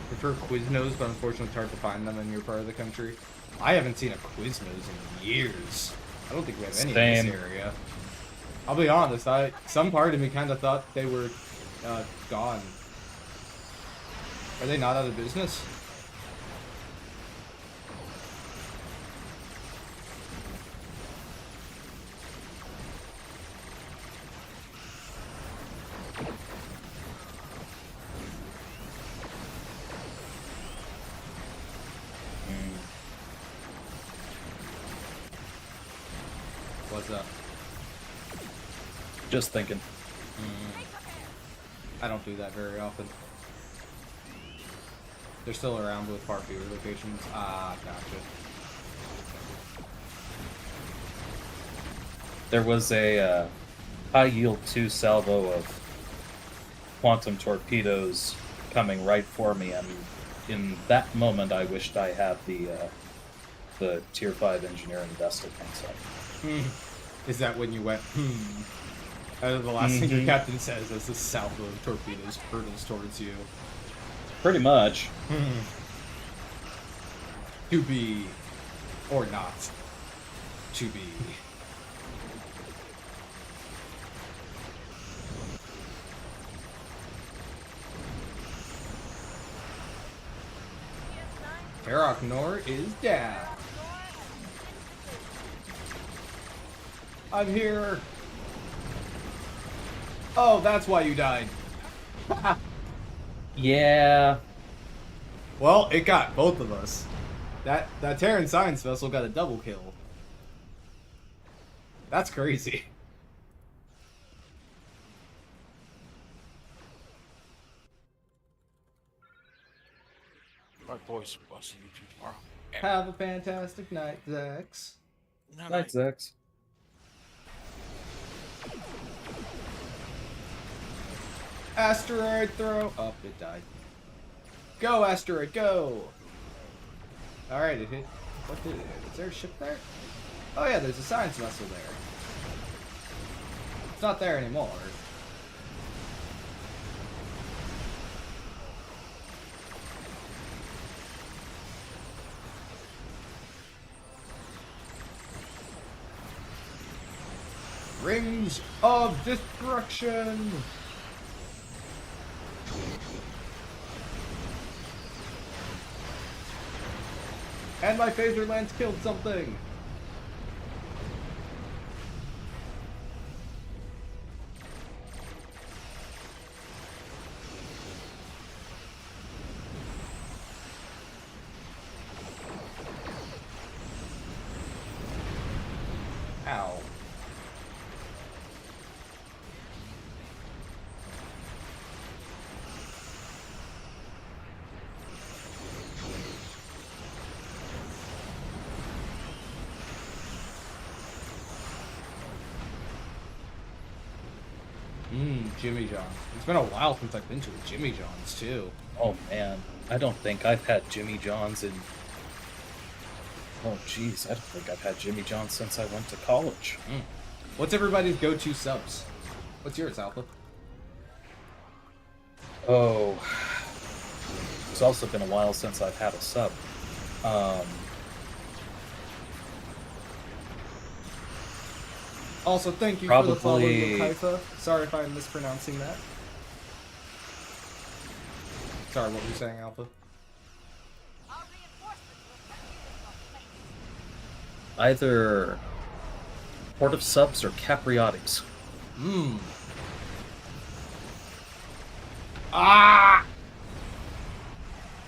Prefer Quiznos, but unfortunately it's hard to find them in your part of the country. I haven't seen a Quiznos in years. I don't think we have any in this area. I'll be honest, some part of me kind of thought they were gone. Are they not out of business? What's up? Just thinking. I don't do that very often. They're still around with far fewer locations. Ah, gotcha. There was a high yield 2 salvo of quantum torpedoes coming right for me, and in that moment, I wished I had the tier 5 engineering vest of myself. Is that when you went, the last thing your captain says as the salvo of torpedoes hurtles towards you? Pretty much. To be, or not to be. Herok Nor is down. I'm here. Oh, that's why you died. Yeah. Well, it got both of us. That Terran science vessel got a double kill. That's crazy. Right, boys. I'll see you two tomorrow. Have a fantastic night, Zax. No, Night, Zex. Asteroid throw. Oh, it died. Go, asteroid, go! Alright, it hit. What did it hit? Is there a ship there? Oh yeah, there's a science vessel there. It's not there anymore. Rings of Destruction! And my phaser lance killed something! Ow. Jimmy John's. It's been a while since I've been to a Jimmy John's, too. Oh man, I don't think I've had Jimmy John's in... Oh jeez, I don't think I've had Jimmy John's since I went to college. What's everybody's go-to subs? What's yours, Alpha? Oh, it's also been a while since I've had a sub. Also, thank you for the follow, Probably- Haifa. Sorry if I'm mispronouncing that. Sorry, what were you saying, Alpha? Our reinforcements will attack us. Either Port of Subs or Capriotics. Ah!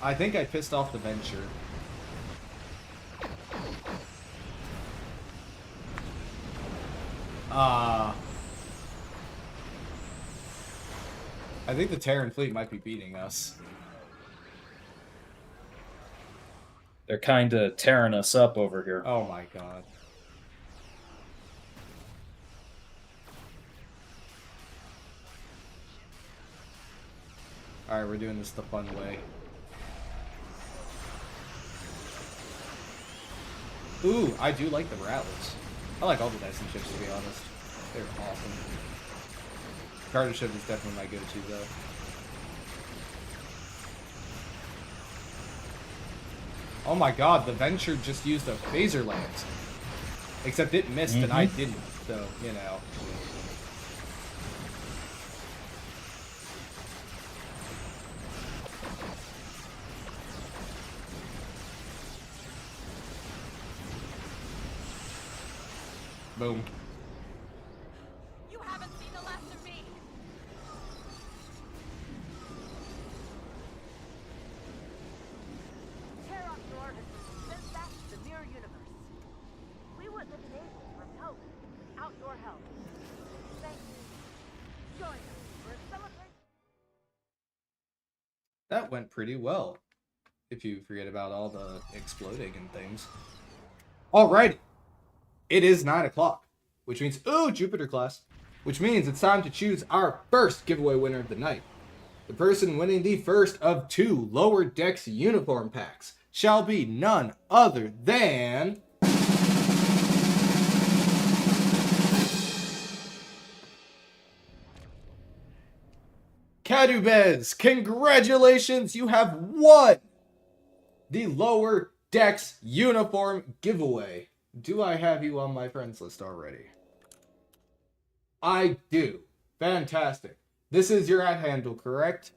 I think I pissed off the Venture. I think the Terran fleet might be beating us. They're kind of tearing us up over here. Oh my god. Alright, we're doing this the fun way. Ooh, I do like the Rattlers. I like all the Dyson ships, to be honest. They're awesome. Carter ship is definitely my go-to, though. Oh my god, the Venture just used a phaser lance. Except it missed and I didn't, so, you know. Boom. You haven't seen the last of me. Herok Nor has been sent back to the mirror universe. We wouldn't have been able to repel them without your help. Thank you. Join us for a celebration. That went pretty well. If you forget about all the exploding and things. Alrighty. It is 9 o'clock. which means, ooh, Jupiter class, which means it's time to choose our first giveaway winner of the night. The person winning the first of 2 Lower Decks uniform packs shall be none other than... Kadubez, congratulations, you have won the Lower Decks uniform giveaway. Do I have you on my friends list already? I do. Fantastic. This is your ad handle, correct?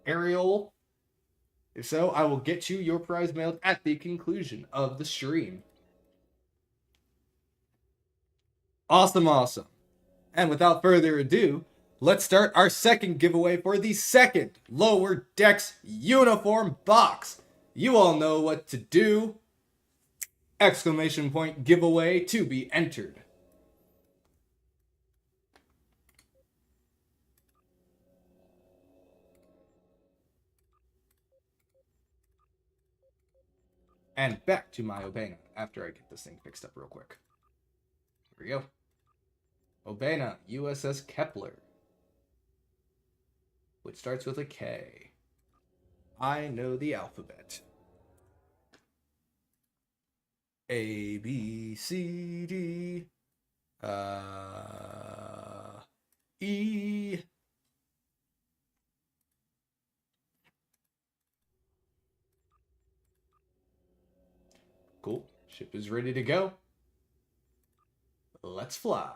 Ariel? If so, I will get you your prize mailed at the conclusion of the stream. Awesome, awesome. And without further ado, let's start our second giveaway for the second Lower Decks uniform box. You all know what to do. Exclamation point giveaway to be entered. And back to my Obana after I get this thing fixed up real quick. Here we go. Obana, USS Kepler. Which starts with a K. I know the alphabet. A, B, C, D, E. Cool. Ship is ready to go. Let's fly.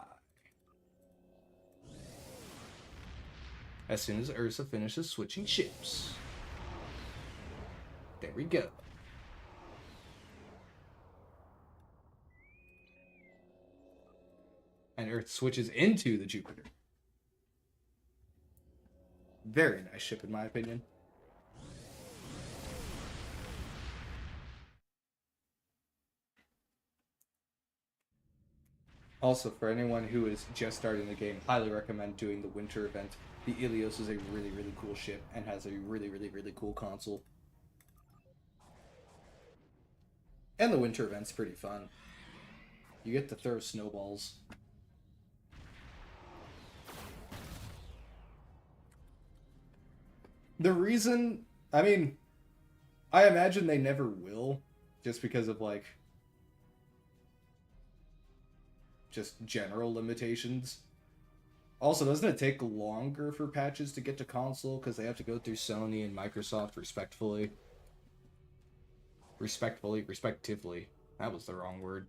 As soon as Ursa finishes switching ships. There we go. And Earth switches into the Jupiter. Very nice ship in my opinion. Also, for anyone who is just starting the game, highly recommend doing the winter event. The Ilios is a really, really cool ship and has a really, really, really cool console. And the winter event's pretty fun. You get to throw snowballs. The reason, I mean, I imagine they never will, just because of, like, just general limitations. Also, doesn't it take longer for patches to get to console, because they have to go through Sony and Microsoft respectively? Respectively. That was the wrong word.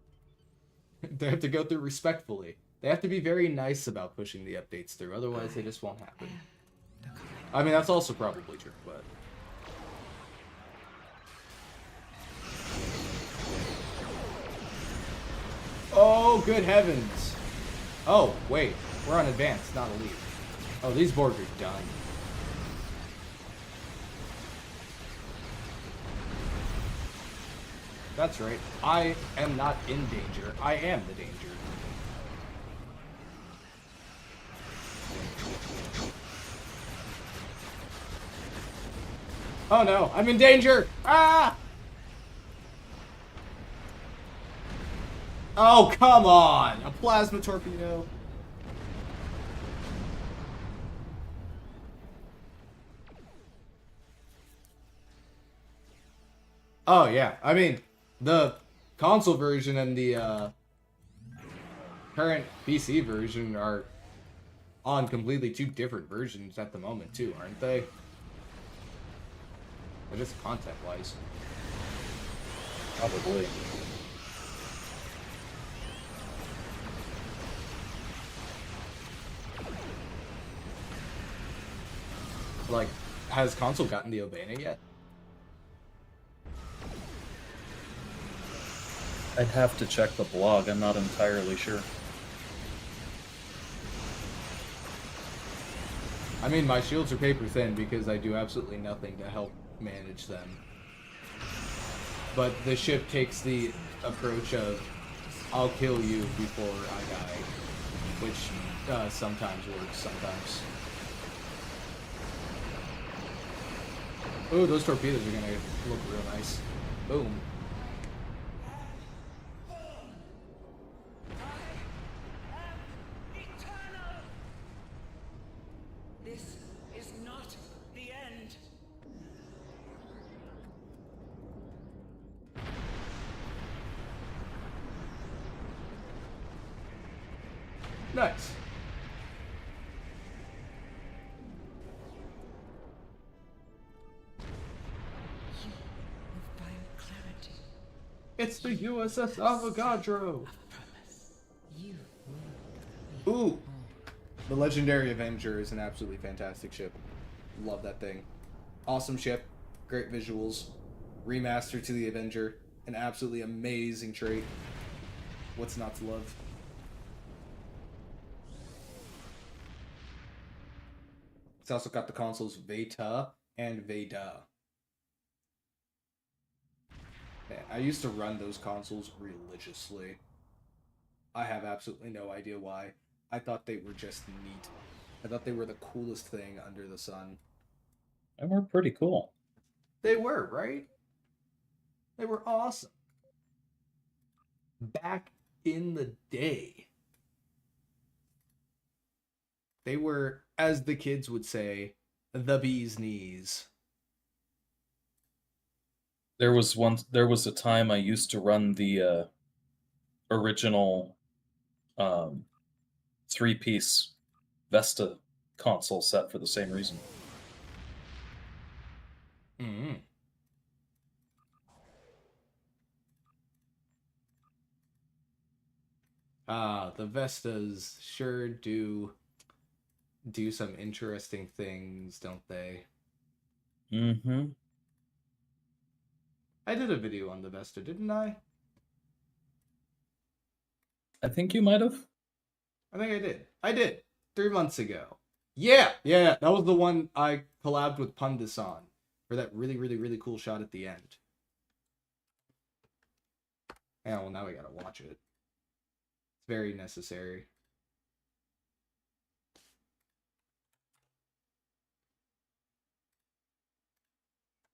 They have to go through respectfully. They have to be very nice about pushing the updates through, otherwise they just won't happen. I mean, that's also probably true, but... Oh, good heavens! Oh, wait. We're on advanced, not elite. Oh, these boards are done. That's right. I am not in danger. I am the danger. Oh no, I'm in danger! Ah! Oh, come on! A plasma torpedo. Oh yeah, I mean, the console version and the current PC version are on completely 2 different versions at the moment too, aren't they? Or just content-wise. Probably. Like, has console gotten the Obana yet? I'd have to check the blog, I'm not entirely sure. I mean, my shields are paper thin because I do absolutely nothing to help manage them. But the ship takes the approach of, I'll kill you before I die. Which sometimes works, sometimes. Ooh, those torpedoes are gonna look real nice. Boom. Nice. You have found clarity It's the USS Avogadro. of purpose. You will be Ooh. The Legendary Avenger is an absolutely fantastic ship. Love that thing. Awesome ship. Great visuals. Remaster to the Avenger. An absolutely amazing trait. What's not to love? It's also got the consoles Veta and Veda. Man, I used to run those consoles religiously. I have absolutely no idea why. I thought they were just neat. I thought they were the coolest thing under the sun. And we're pretty cool. They were, right? They were awesome. Back in the day. They were, as the kids would say, the bee's knees. There was a time I used to run the original 3-piece Vesta console set for the same reason. Mm-hmm. The Vestas sure do some interesting things, don't they? Mm-hmm. I did a video on the Vesta, didn't I? I think you might have. I think I did. I did. 3 months ago. Yeah. That was the one I collabed with Pundis on for that really, really, really cool shot at the end. Yeah, well, now we gotta watch it. It's very necessary.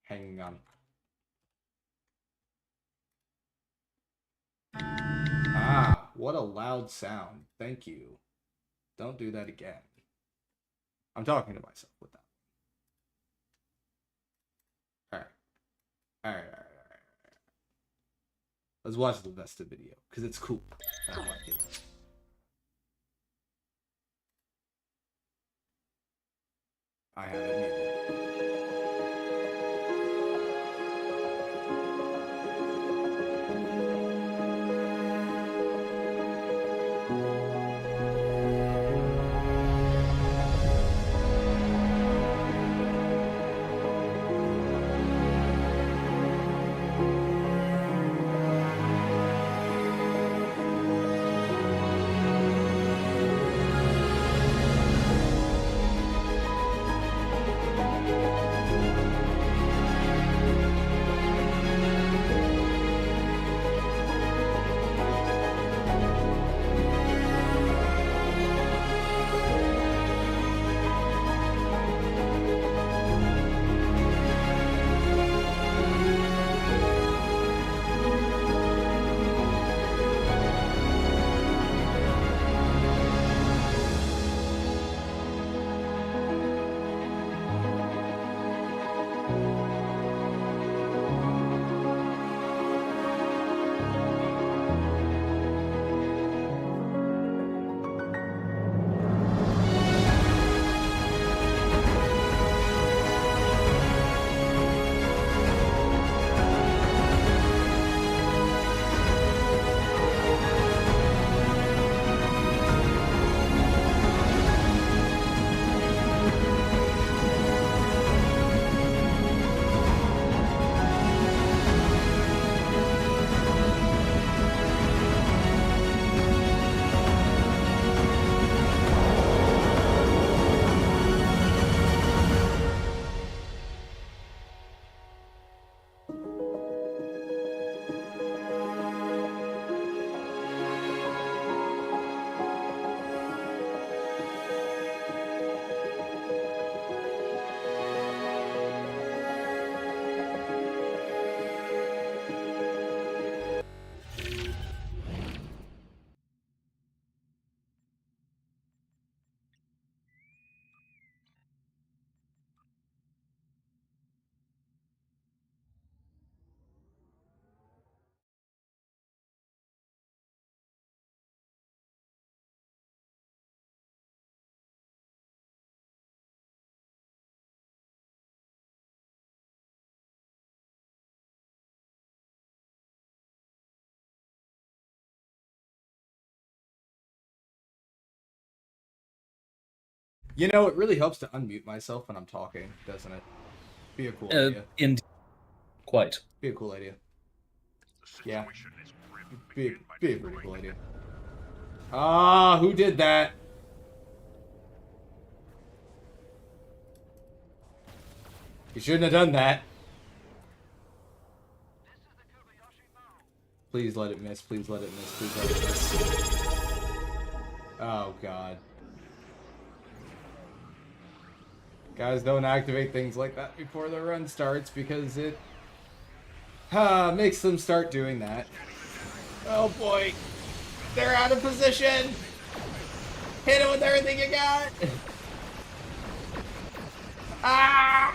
Hanging on. Ah, what a loud sound. Thank you. Don't do that again. I'm talking to myself with that. Alright. Let's watch the Vesta video, because it's cool. I like it. I have it muted. You know, it really helps to unmute myself when I'm talking, doesn't it? Be a cool idea. Indeed. Quite. Be a cool idea. The Yeah. situation is grim. Be Begin by a pretty destroying cool the idea. Ah, who did that? You shouldn't have done that. Please let it miss. Please let it miss. Please let it miss. Oh, God. Guys, don't activate things like that before the run starts because it makes them start doing that. Oh, boy. They're out of position. Hit it with everything you got. Ah!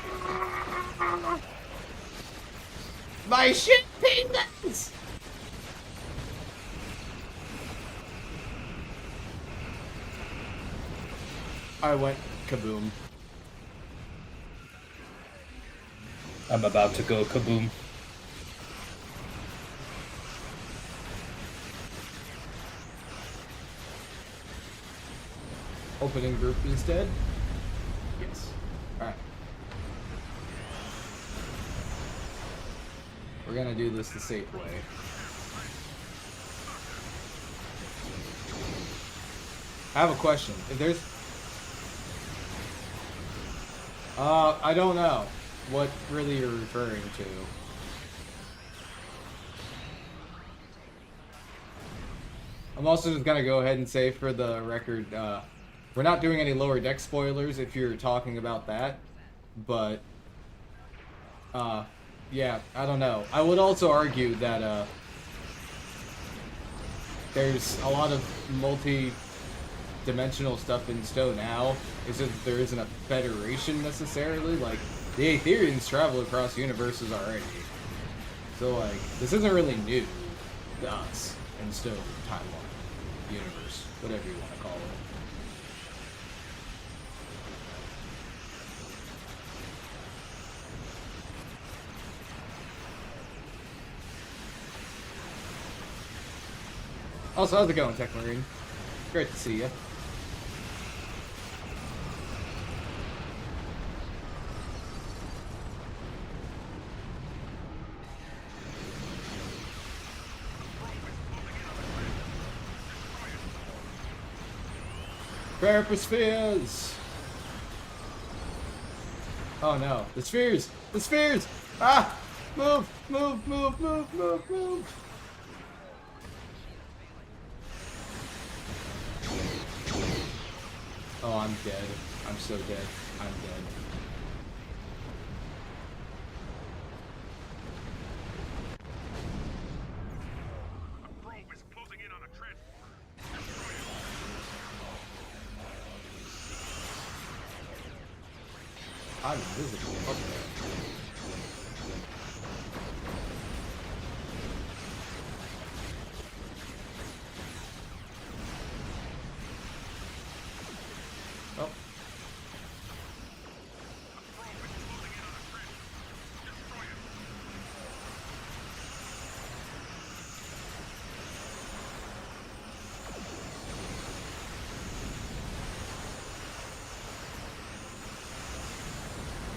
My shit peanuts! I went kaboom. I'm about to go kaboom. Opening group instead? Yes. Alright. We're gonna do this the safe way. I have a question. If there's... I don't know what really you're referring to. I'm also just gonna go ahead and say for the record, we're not doing any lower deck spoilers if you're talking about that, but, yeah, I don't know. I would also argue that, there's a lot of multi-dimensional stuff in STO now. It's just that there isn't a federation necessarily. Like, the Aetherians travel across universes already. So, like, this isn't really new to us in STO timeline, universe, whatever you want to call it. Also, how's it going, Tech Marine? Great to see you. Prepare for spheres! Oh no, the spheres! The spheres! Ah! Move! Move! Move! Move! Move! Move! Oh, I'm dead. I'm so dead. I'm dead. A probe is closing in on a transporter. I'm invisible. Okay. Oh.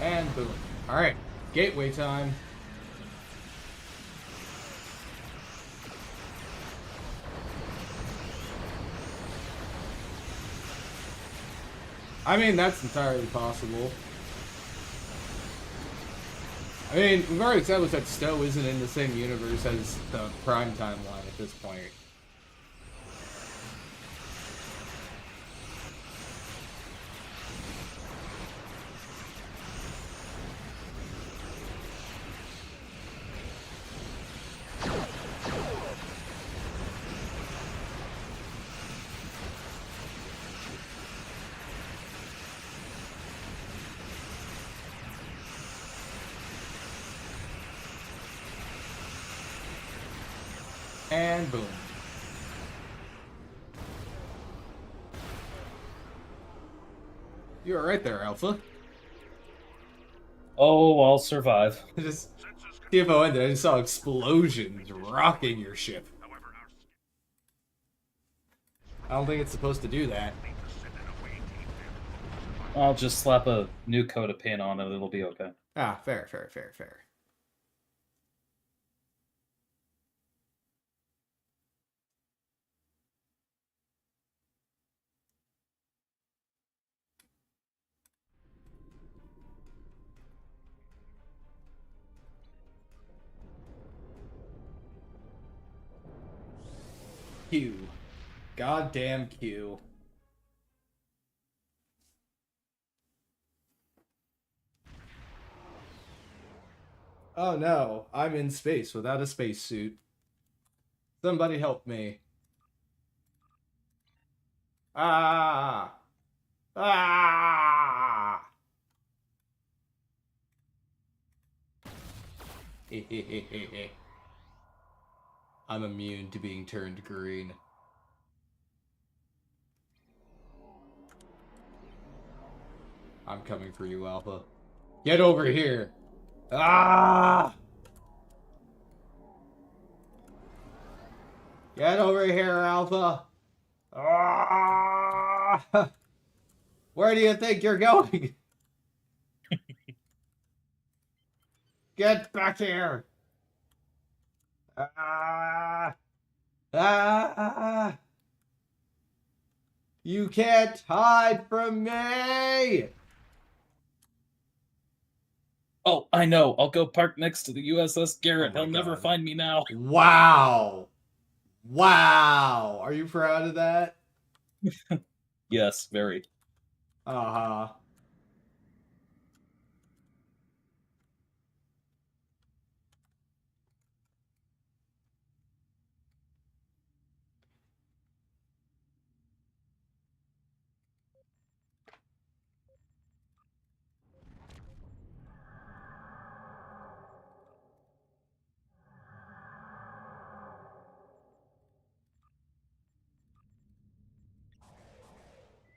And boom. Alright, gateway time. I mean, that's entirely possible. I mean, we've already established that STO isn't in the same universe as the Prime timeline at this point. And boom. You were right there, Alpha. Oh, I'll survive. Just TFO ended. I just saw explosions rocking your ship. However, I don't think it's supposed to do that. our need to send an away team there. I'll just slap a new coat of paint on it. It'll be okay. Ah, fair, fair, fair, fair. Q. Goddamn Q. Oh no, I'm in space without a spacesuit. Somebody help me. Ah! Ah! I'm immune to being turned green. I'm coming for you, Alpha. Get over here! Ah! Get over here, Alpha! Ah! Where do you think you're going? Get back here! Ah! Ah! You can't hide from me! Oh, I know. I'll go park next to the USS Garrett. Oh my He'll never God. find me now. Wow! Wow! Are you proud of that? Yes, very. Uh-huh.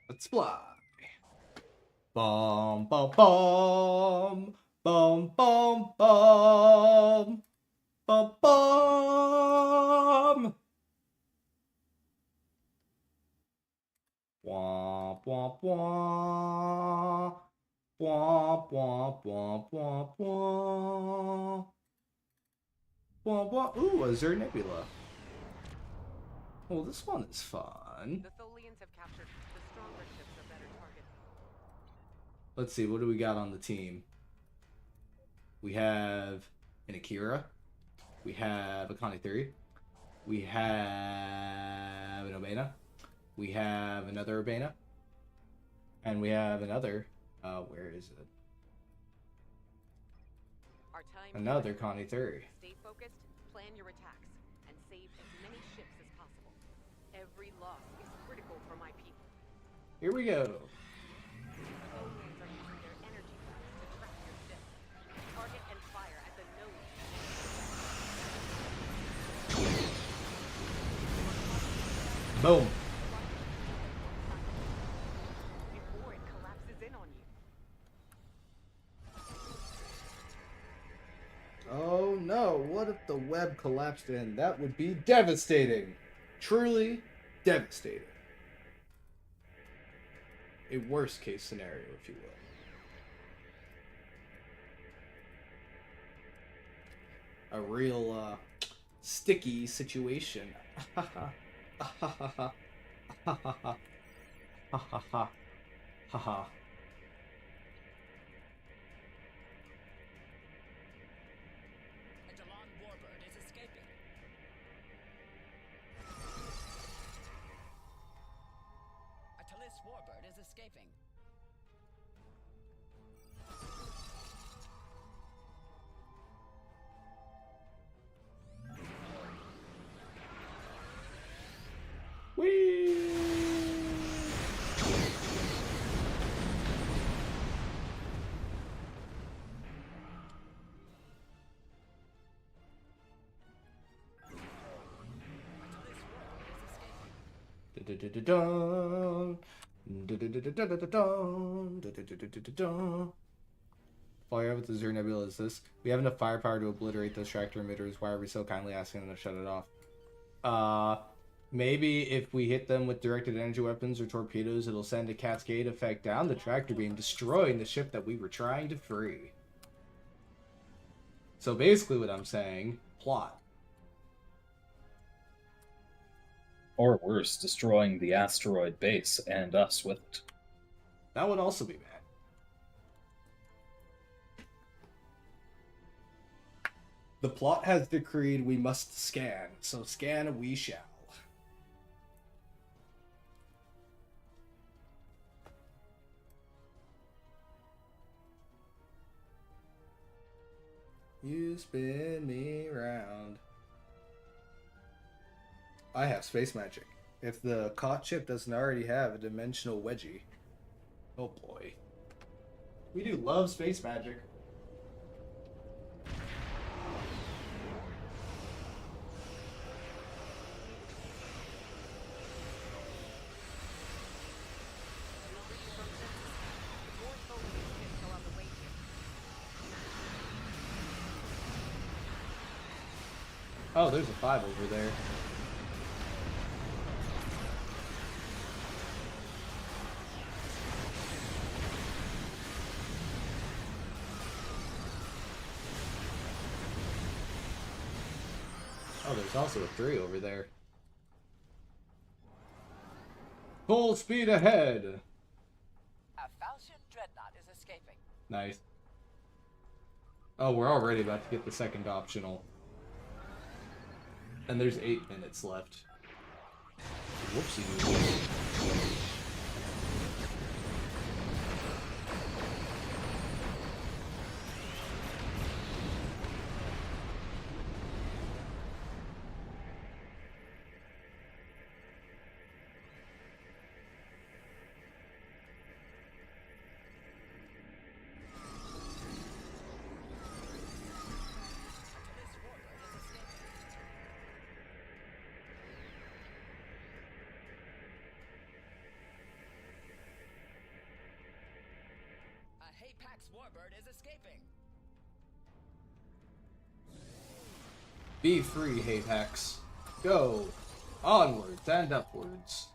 Let's fly. Bum bum bum bum bum bum bum bum. Womp womp womp womp womp womp womp womp womp womp. Ooh, a Zer Nebula. Oh, this one is fun. The Tholians have captured the stronger ships are better targeted. Let's see, what do we got on the team? We have an Akira. We have a Connie 3. We have an Urbana. We have another Urbana. And we have another. Where is it? Our time Another Connie 3. Stay focused, plan your attacks, and save as many ships as possible. Every loss is critical for my people. Here we go. Tholians are using their energy blasts to track your ships. Target and fire at the nose. Boom. Before it collapses in on you. Oh no, what if the web collapsed in? That would be devastating. Truly devastating. A worst case scenario, if you will. A real, sticky situation. Ha ha ha ha ha ha ha ha ha ha ha. A Delon warbird is escaping. A Talis warbird is escaping. Whee! Fire with the Zer Nebula is this. We have enough firepower to obliterate those tractor emitters. Why are we so kindly asking them to shut it off? Maybe if we hit them with directed energy weapons or torpedoes, it'll send a cascade effect down the tractor beam, destroying the ship that we were trying to free. So basically what I'm saying, plot. Or worse, destroying the asteroid base and us with it. That would also be bad. The plot has decreed we must scan, so scan we shall. You spin me round. I have space magic. If the caught chip doesn't already have a dimensional wedgie. Oh boy. We do love space magic. Oh, there's a 5 over there. Oh, there's also a 3 over there. Full speed ahead! A Falchion Dreadnought is escaping. Nice. Oh, we're already about to get the second optional. And there's 8 minutes left. Whoopsie doodle. A Hapax Warbird is escaping. Be free, Hapax. Go! Onwards and upwards.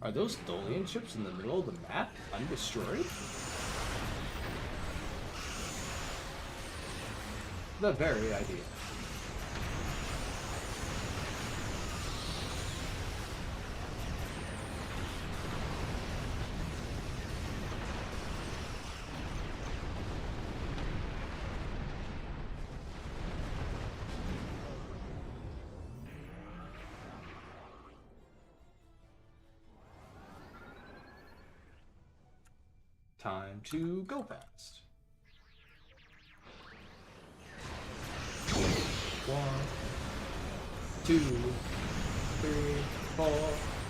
Are those Tholian ships in the middle of the map undestroyed? The very idea. Time to go fast. 1, 2, 3, 4,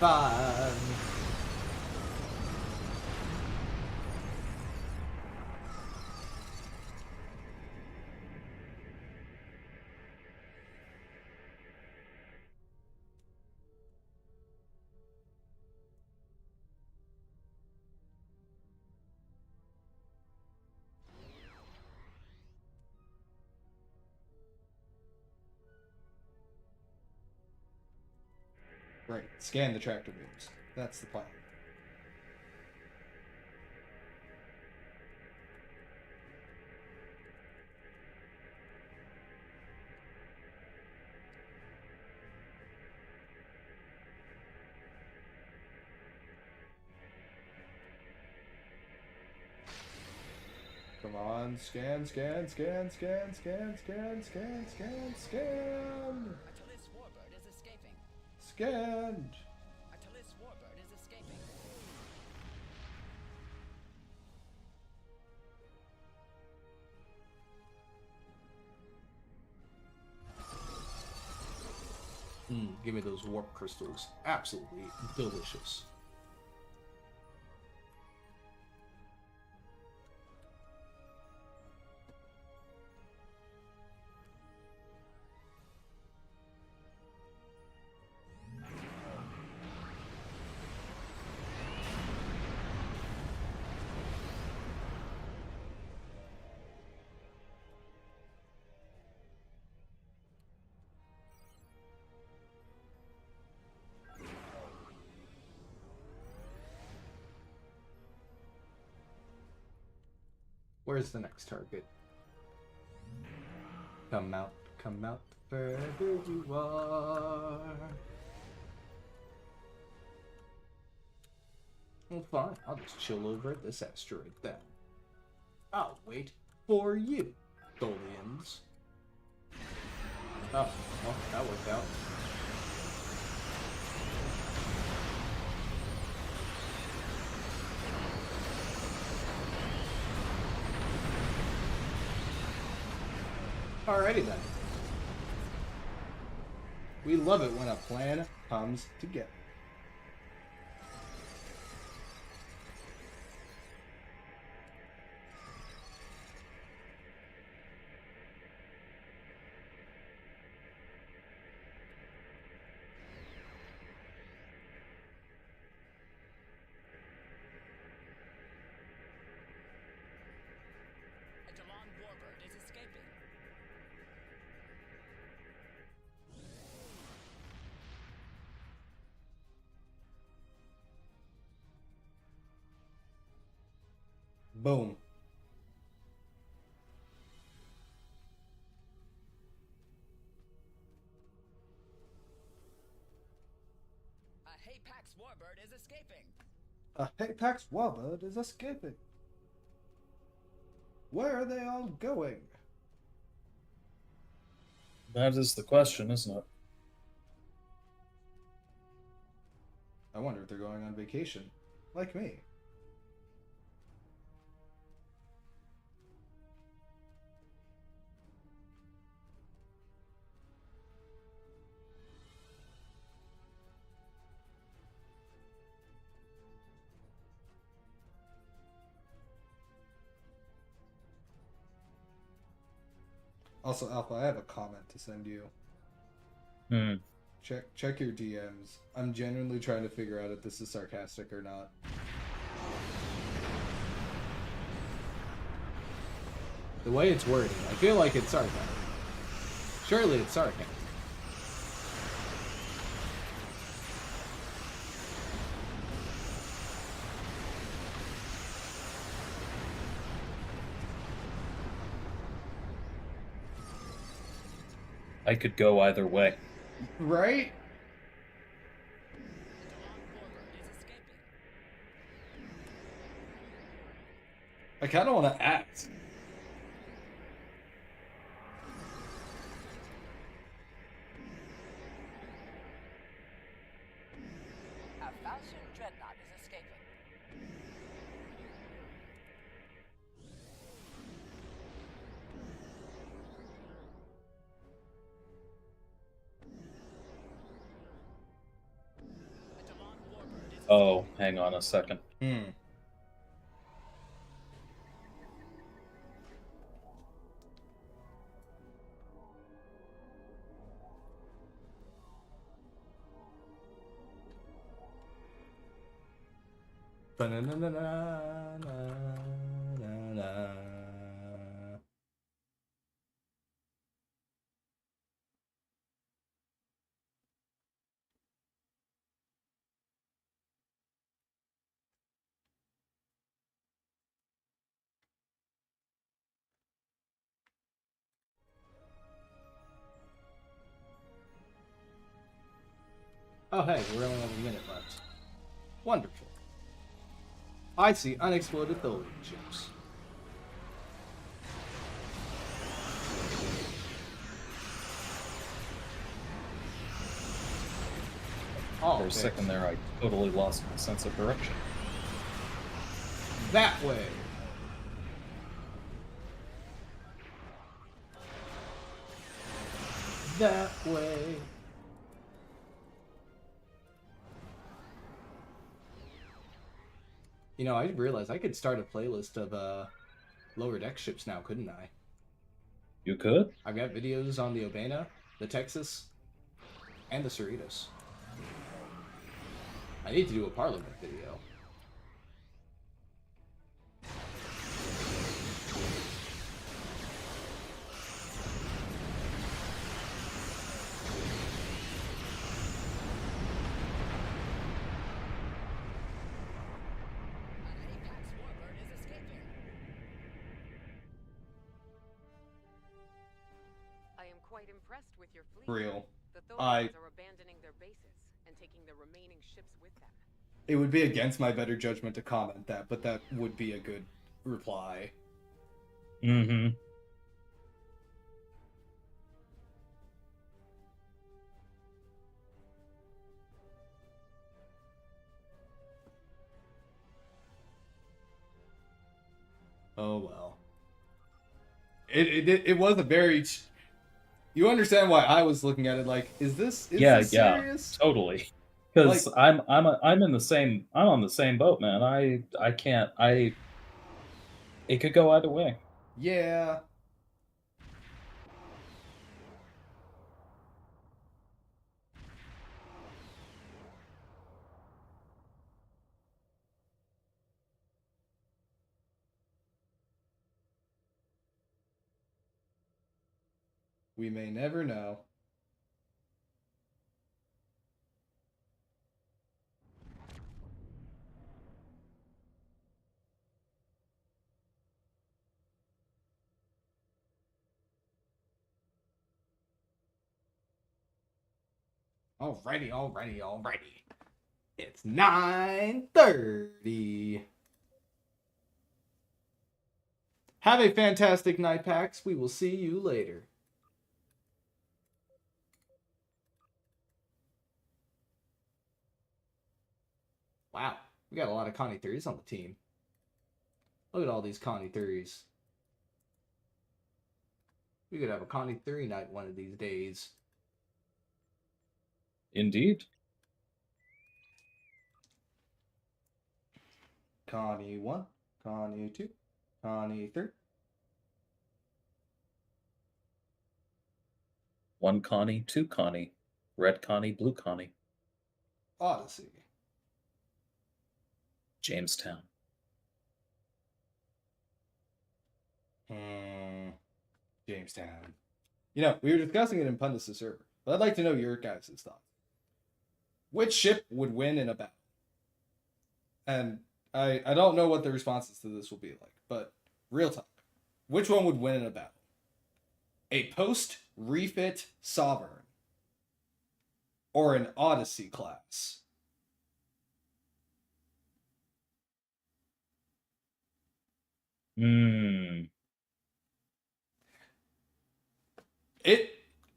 5. Right, scan the tractor beams. That's the plan. Come on, scan, scan, scan, scan, scan, scan, scan, scan, scan. Achilles Warbird is escaping. Scanned. Achilles Warbird is escaping. Give me those warp crystals. Absolutely delicious. where's the next target? Come out wherever you are. Well, fine, I'll just chill over at this asteroid then. I'll wait for you, Tholians. Oh, well, that worked out. Alrighty then. We love it when a plan comes together. A Delon warbird is escaping. Boom. A Hapax warbird is escaping. A Hapax warbird is escaping. Where are they all going? That is the question, isn't it? I wonder if they're going on vacation, like me. Also, Alpha, I have a comment to send you. Check your DMs. I'm genuinely trying to figure out if this is sarcastic or not. The way it's worded, I feel like it's sarcasm. Surely it's sarcasm. I could go either way. Right? I kind of want to act. A Falchion dreadnought is escaping. A Delon warbird is Oh, hang on a second. Ba-na-na-na-na-na-na. Oh, hey, we only have a minute left. Wonderful. I see unexploded Tholian ships. Oh, For a second there, I totally lost my sense of direction. that way. That way. You know, I realized I could start a playlist of lower deck ships now, couldn't I? You could? I've got videos on the Obana, the Texas, and the Cerritos. I need to do a Parliament video. A Hapax warbird is escaping. quite impressed with your fleet. Real. The I- Tholians are abandoning their bases and taking the remaining ships with them. It would be against my better judgment to comment that, but that would be a good reply. Mm-hmm. Oh well. It was a very. You understand why I was looking at it like, is this serious? Totally. Because Like- I'm in the same I'm on the same boat, man. I can't it could go either way. Yeah. We may never know. Alrighty. It's 9:30. Have a fantastic night, PAX. We will see you later. Wow, we got a lot of Connie 3s on the team. Look at all these Connie 3s. We could have a Connie 3 night one of these days. Indeed. Connie 1, Connie 2, Connie 3. One Connie, two Connie. Red Connie, blue Connie. Odyssey. Jamestown. Jamestown. You know, we were discussing it in Pundit's server, but I'd like to know your guys' thoughts. Which ship would win in a battle? And I don't know what the responses to this will be like, but real talk. Which one would win in a battle? A post-refit Sovereign or an Odyssey class?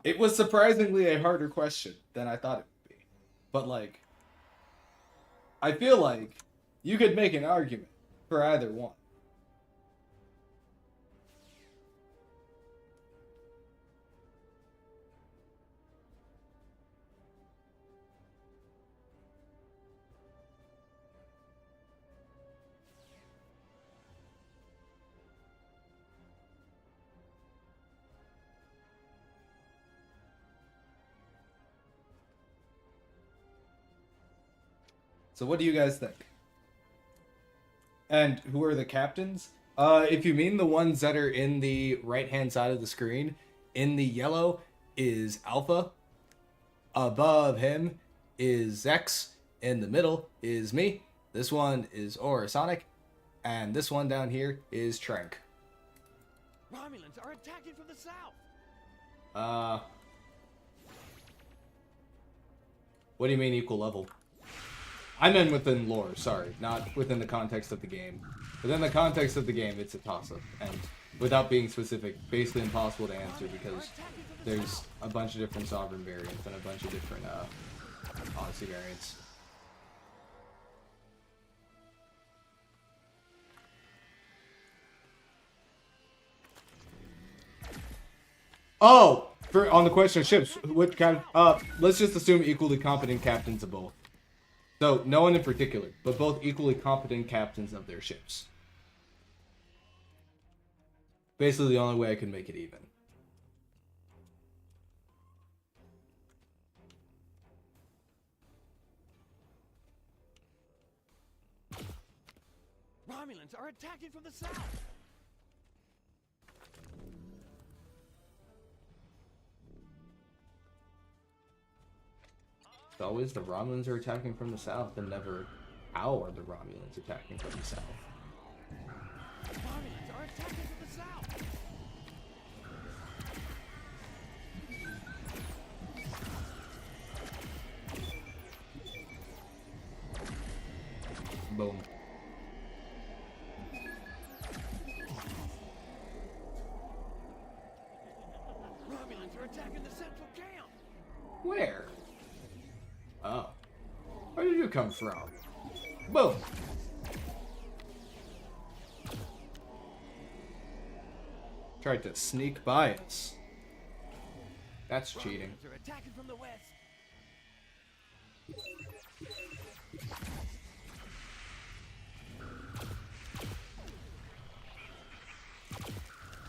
It was surprisingly a harder question than I thought it would be. But like, I feel like you could make an argument for either one. So what do you guys think? And who are the captains? If you mean the ones that are in the right-hand side of the screen, in the yellow is Alpha. Above him is Zex. In the middle is me. This one is Orasonic. And this one down here is Trank. Romulans are attacking from the south. What do you mean equal level? I meant within lore, sorry, not within the context of the game. Within the context of the game, it's a toss-up, and without being specific, basically impossible to answer because there's a bunch of different Sovereign variants and a bunch of different Odyssey variants. Oh, on the question of ships, what kind of, let's just assume equally competent captains of both. So, no one in particular, but both equally competent captains of their ships. Basically the only way I can make it even. Romulans are attacking from the south. It's always the Romulans are attacking from the south, and never how are the Romulans attacking from the south. Romulans are attacking from the south. Boom. Romulans are attacking the central camp. Where? Oh. Where did you come from? Boom. Tried to sneak by us. That's cheating. Romulans are attacking from the west.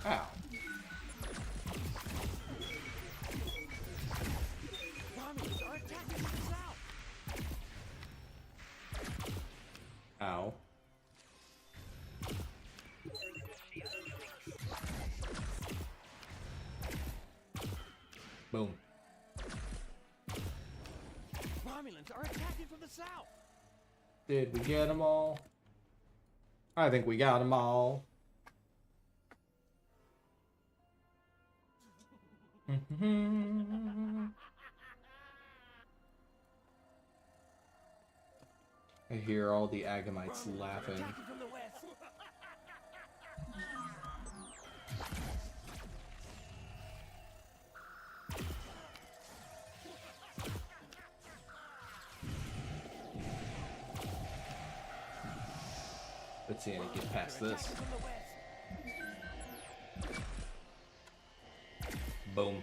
Ow. Romulans are attacking from the south. Ow. Boom. Romulans are attacking from the south. Did we get them all? I think we got them all. I hear all the Agamites Romulans are laughing. attacking from the west. Let's see, I can get past this. Attacking from the west. Boom.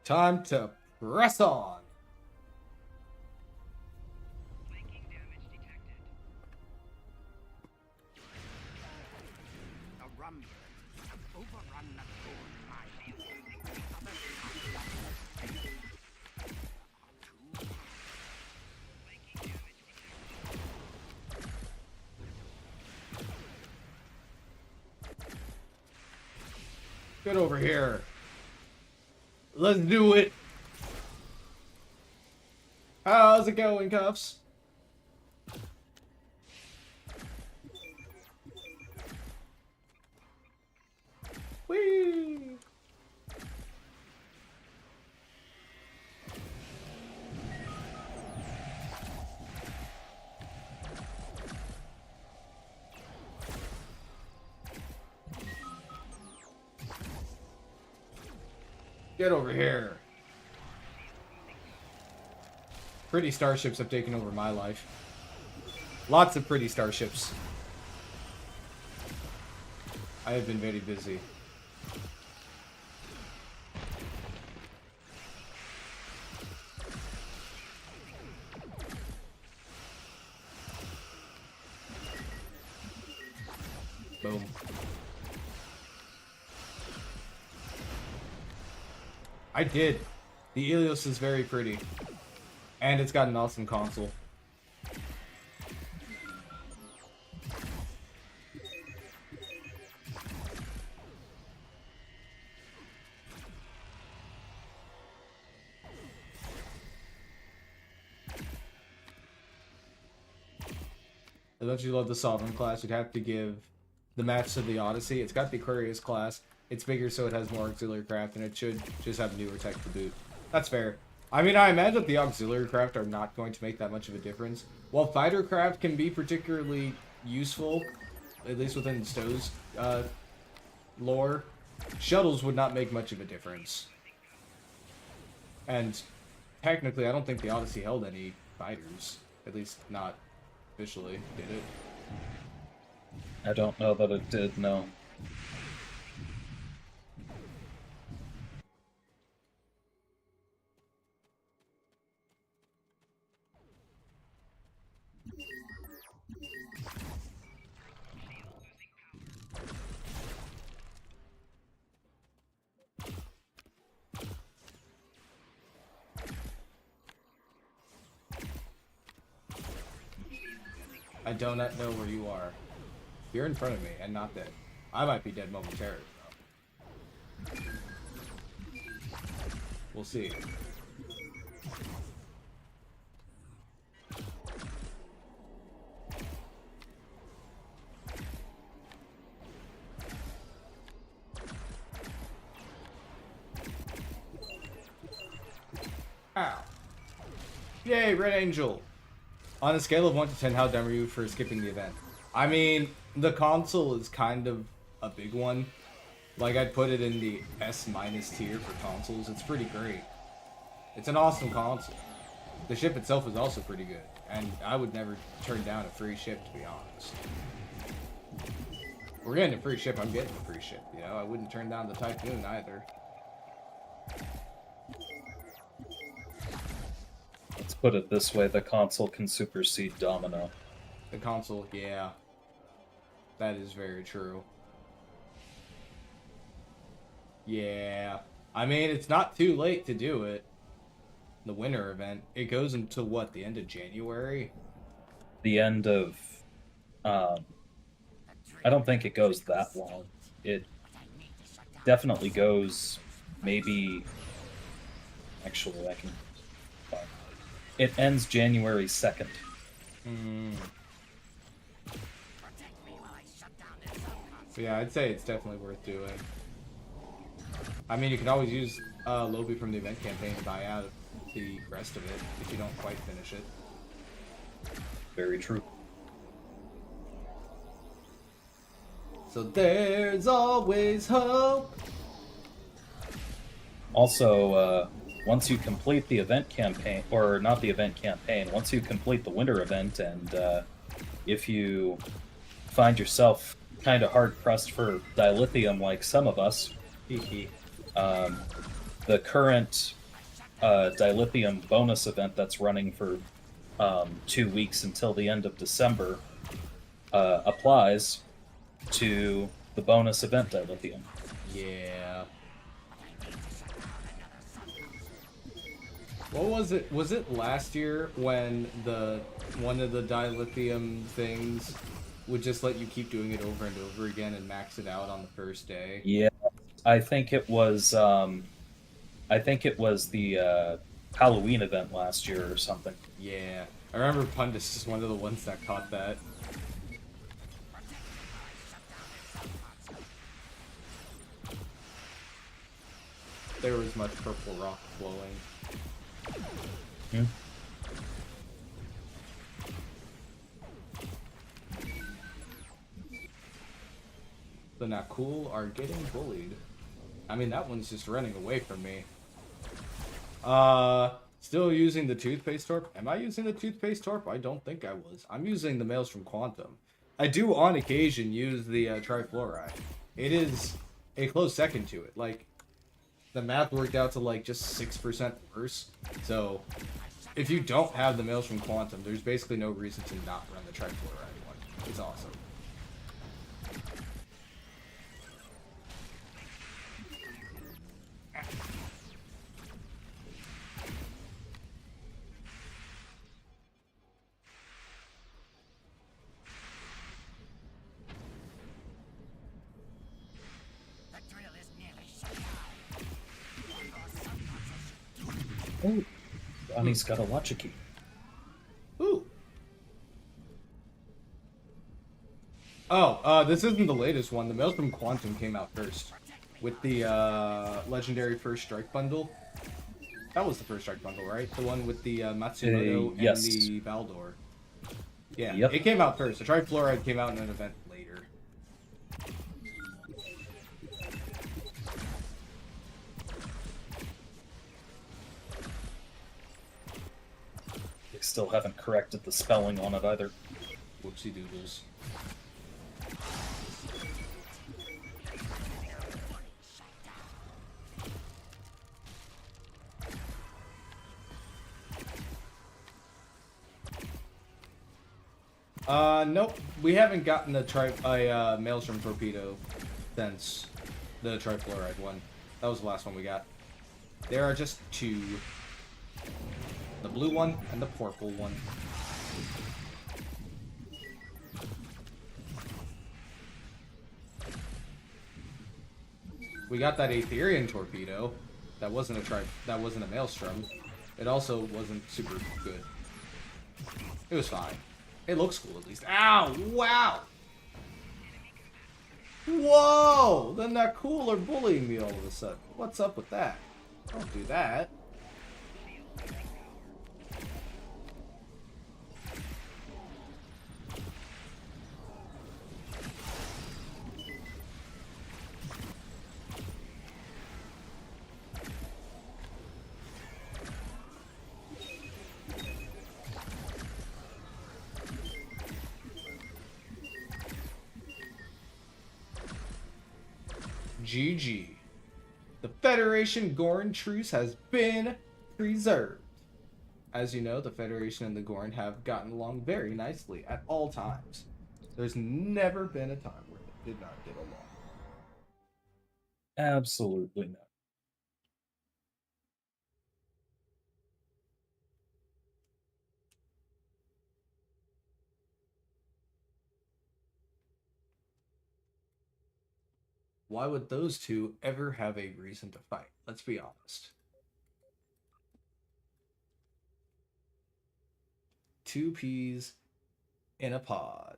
Time to press on. Get over here. Let's do it. How's it going, Cuffs? Whee! Get over here. Pretty starships have taken over my life. Lots of pretty starships. I have been very busy. Boom. I did. The Ilios is very pretty. And it's got an awesome console. Don't you love the Sovereign class? You'd have to give the match to the Odyssey. It's got the Aquarius class. It's bigger, so it has more auxiliary craft, and it should just have newer tech to boot. That's fair. I mean, I imagine that the auxiliary craft are not going to make that much of a difference. While fighter craft can be particularly useful, at least within STO's lore, shuttles would not make much of a difference. And technically, I don't think the Odyssey held any fighters. At least not officially, did it? I don't know that it did, no. I do not know where you are. You're in front of me and not dead. I might be dead momentarily, though. We'll see. Yay, Red Angel! On a scale of 1 to 10, how dumb are you for skipping the event? I mean, the console is kind of a big one. Like, I'd put it in the S- tier for consoles. It's pretty great. It's an awesome console. The ship itself is also pretty good. And I would never turn down a free ship, to be honest. We're getting a free ship, I'm getting a free ship. You know, I wouldn't turn down the Typhoon either. Let's put it this way, the console can supersede Domino. The console, yeah. That is very true. Yeah. I mean, it's not too late to do it. The winter event. It goes until what, the end of January? The end of... I don't think it goes that long. It definitely goes maybe... Actually, I can... It ends January 2nd. So yeah, I'd say it's definitely worth doing. I mean, you can always use Lobby from the event campaign to buy out the rest of it if you don't quite finish it. Very true. So there's always hope. Also, once you complete the event campaign, or not the event campaign, once you complete the winter event, and if you find yourself kind of hard-pressed for dilithium like some of us, the current dilithium bonus event that's running for 2 weeks until the end of December applies to the bonus event dilithium. Yeah. What was it? Was it last year when one of the dilithium things would just let you keep doing it over and over again and max it out on the first day? Yeah, I think it was. I think it was the Halloween event last year or something. Yeah, I remember Pundus is one of the ones that caught that. There was much purple rock flowing. The Nakul are getting bullied. I mean, that one's just running away from me. Still using the toothpaste torp? Am I using the toothpaste torp? I don't think I was. I'm using the Mails from Quantum. I do on occasion use the trifluoride. It is a close second to it. Like, the math worked out to like just 6% worse. So, if you don't have the Mails from Quantum, there's basically no reason to not run the trifluoride one. It's awesome. Oh, Bonnie's got a Watcha key. Ooh. Oh, this isn't the latest one. The Mails from Quantum came out first. With the legendary first strike bundle. That was the first strike bundle, right? The one with the Matsumoto yes. and the Baldor. Yeah, Yep. it came out first. The trifluoride came out in an event later. They still haven't corrected the spelling on it either. Whoopsie doodles. Nope. We haven't gotten a Maelstrom torpedo since the trifluoride one. That was the last one we got. There are just two. The blue one and the purple one. We got that Aetherian torpedo. That wasn't a Maelstrom. It also wasn't super good. It was fine. It looks cool at least. Ow! Wow! Whoa! Then that cool are bullying me all of a sudden. What's up with that? Don't do that. GG. The Federation Gorn truce has been preserved. As you know, the Federation and the Gorn have gotten along very nicely at all times. There's never been a time where they did not get along. Absolutely not. Why would those two ever have a reason to fight? Let's be honest. Two peas in a pod.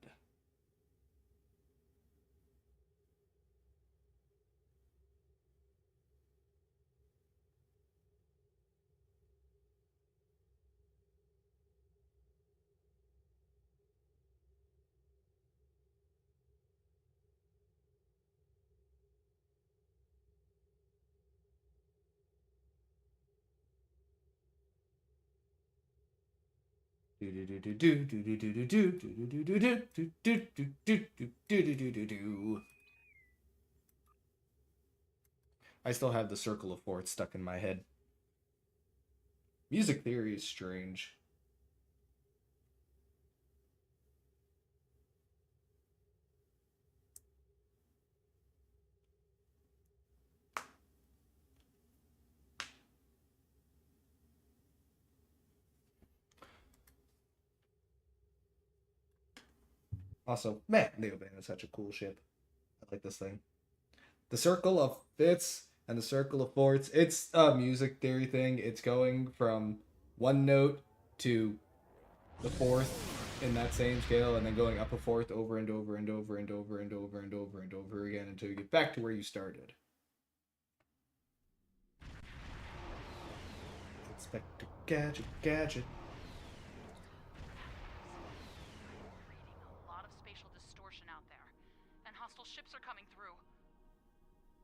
I still have the Circle of Fourth stuck in my head. Music theory is strange. Also, man, Neobane is such a cool ship. I like this thing. The Circle of Fifths and the Circle of Fourths. It's a music theory thing. It's going from one note to the fourth in that same scale, and then going up a fourth over and over and over and over and over and over and over again until you get back to where you started. Inspector Gadget, Gadget. A lot of spatial distortion out there, and hostile ships are coming through.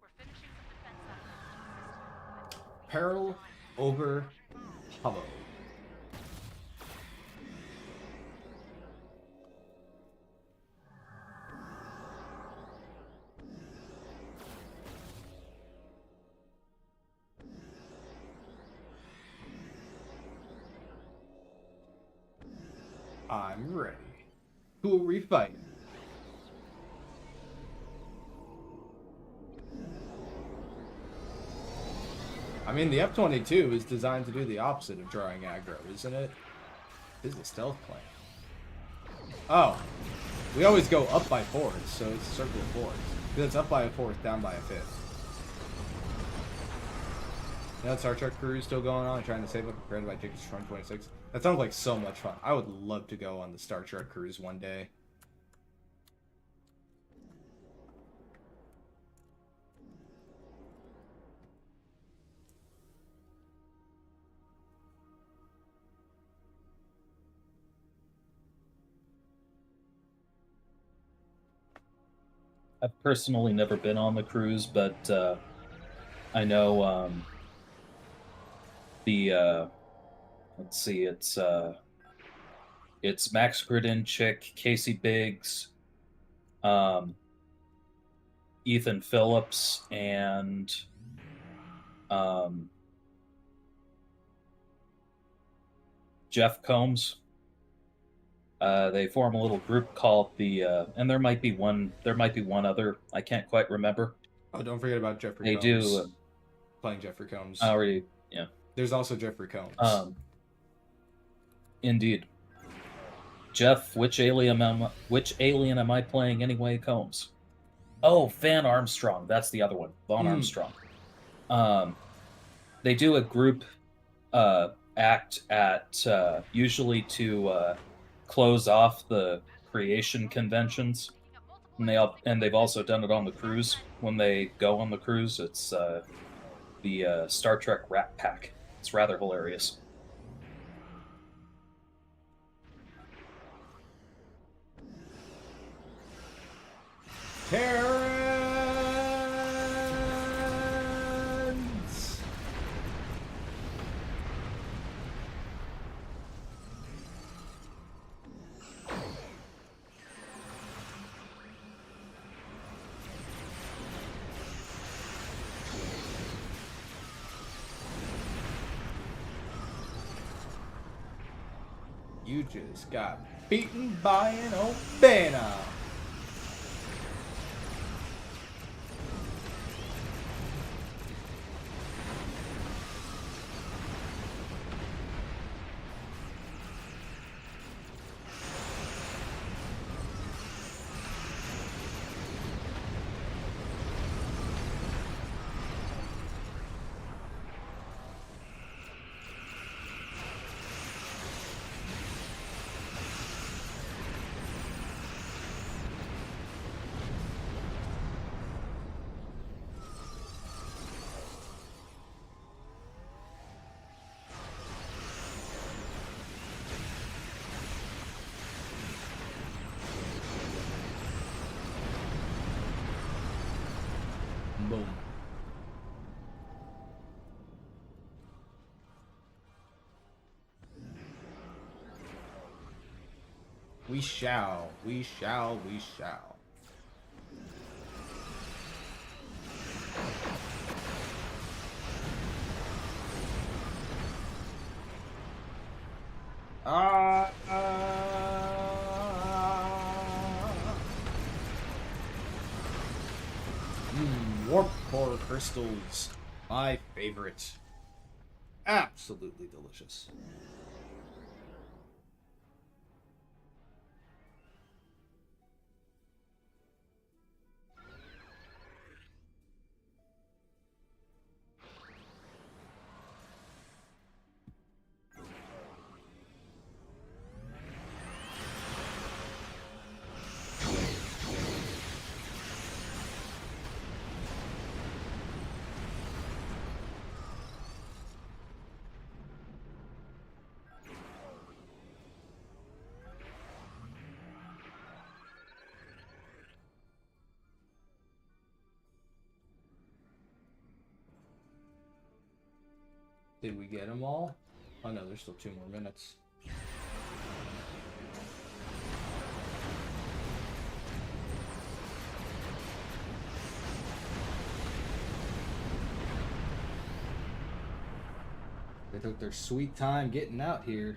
We're finishing some defense efforts to assist you, but Peril over Hollow. I'm ready. Who are we fighting? I mean, the F-22 is designed to do the opposite of drawing aggro, isn't it? This is a stealth plane. Oh. We always go up by fourths, so it's a circle of fourths. Because it's up by a fourth, down by a fifth. You know, Star Trek crew is still going on, trying to save up a credit by Jacobs 2026. That sounds like so much fun. I would love to go on the Star Trek cruise one day. I've personally never been on the cruise, but I know let's see, it's Max Gridinchik, Casey Biggs, Ethan Phillips, and Jeff Combs. They form a little group called the, and there might be one other. I can't quite remember. Oh, don't forget about Jeffrey They Combs. do. Playing Jeffrey Combs. Already, yeah. There's also Jeffrey Combs. Indeed. Jeff, which alien am I playing anyway? Combs. Oh, Van Armstrong. That's the other one. Von Armstrong. They do a group act at usually to close off the creation conventions, and they've also done it on the cruise. When they go on the cruise, it's the Star Trek Rat Pack. It's rather hilarious. Terrence! you just got beaten by an Obana. Boom. We shall, we shall, we shall. Warp core crystals, my favorite. Absolutely delicious. Did we get them all? Oh no, there's still 2 more minutes. They took their sweet time getting out here.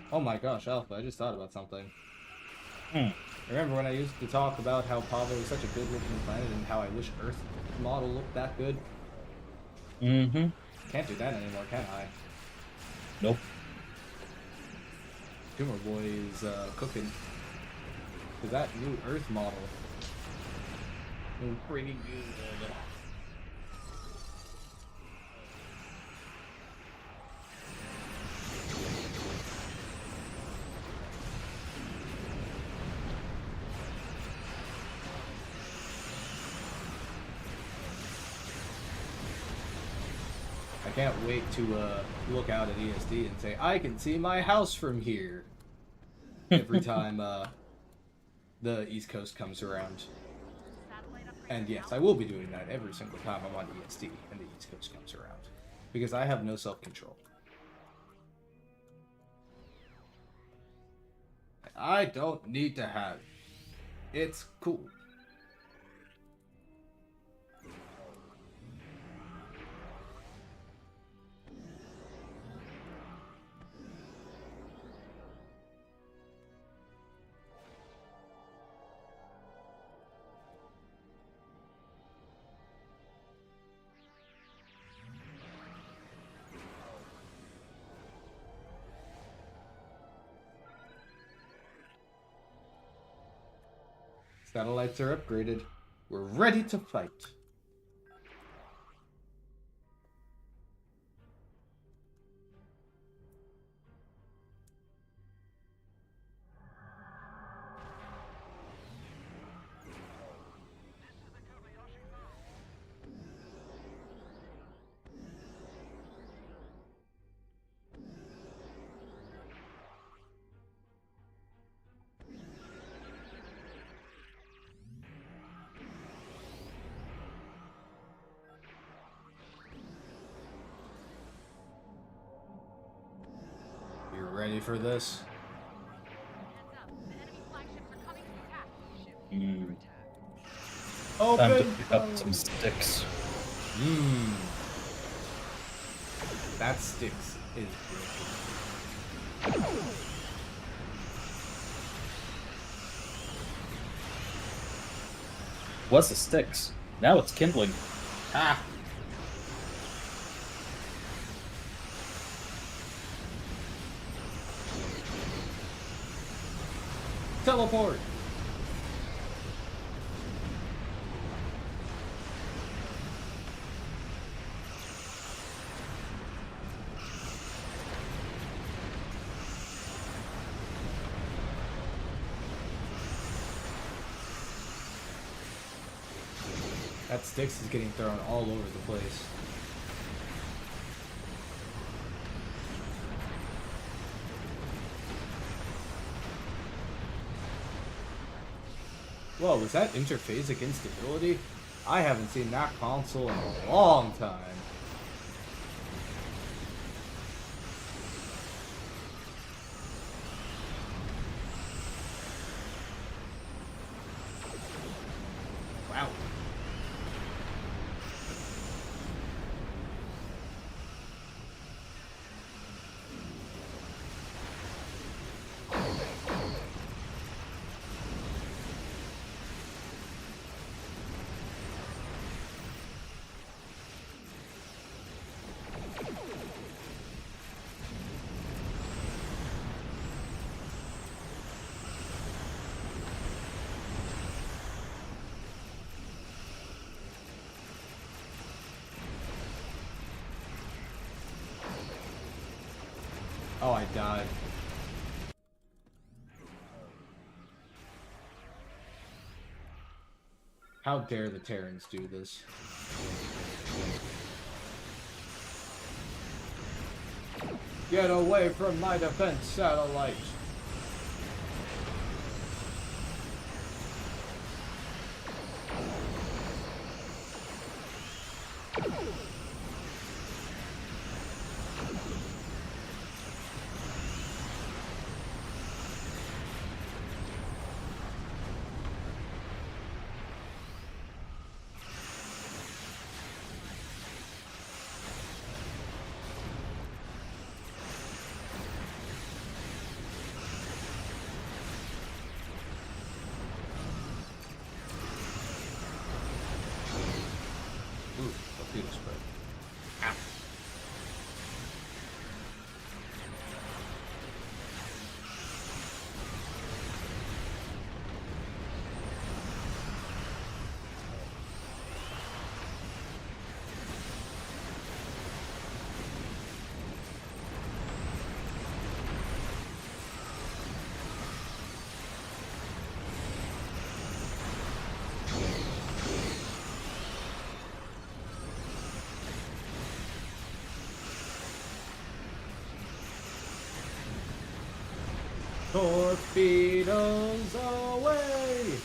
Oh my gosh, Alpha, I just thought about something. Remember when I used to talk about how Pavo is such a good looking planet and how I wish Earth model looked that good? Mm-hmm. Can't do that anymore, can I? Nope. Tumor Boy is cooking. Cause that new Earth model is pretty good. I can't wait to look out at ESD and say, I can see my house from here. Every time the East Coast comes around. And yes, I will be doing that every single time I'm on ESD and the East Coast comes around. Because I have no self-control. I don't need to have it. It's cool. Satellites are upgraded. We're ready to fight. You ready for this? Heads up. The enemy flagships are coming to attack. Time to Open. pick up some sticks. That sticks is breaking. Was the sticks? Now it's kindling. Ah. Teleport. That Styx is getting thrown all over the place. Whoa, was that interphase against stability? I haven't seen that console in a long time. Wow. Oh, I died. How dare the Terrans do this? Get away from my defense satellite! Ooh, torpedo spread. Ow. Torpedoes away!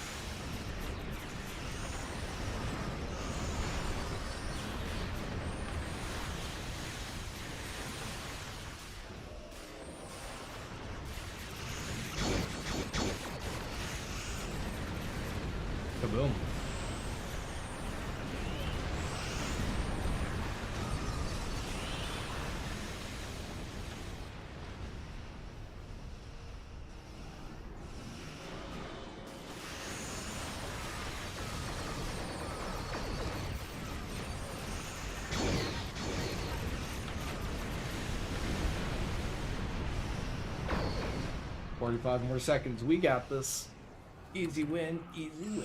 Kaboom. "45 more seconds, we got this." Easy win, easy win.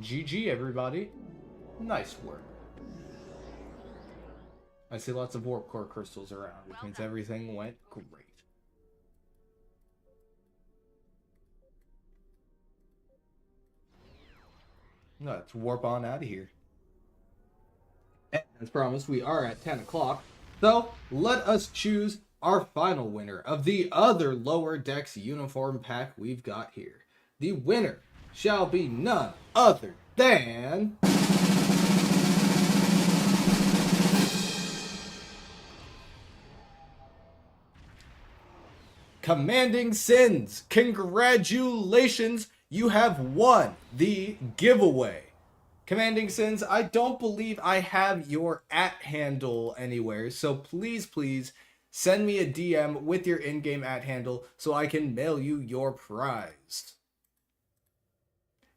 GG, everybody. Nice work. I see lots of warp core crystals around, which means everything went great. Let's warp on out of here. And as promised, we are at 10 o'clock. So, let us choose our final winner of the other Lower Decks uniform pack we've got here. The winner shall be none other than... Commanding Sins. Congratulations, you have won the giveaway. Commanding Sins, I don't believe I have your @handle anywhere, so please send me a DM with your in-game @handle so I can mail you your prize.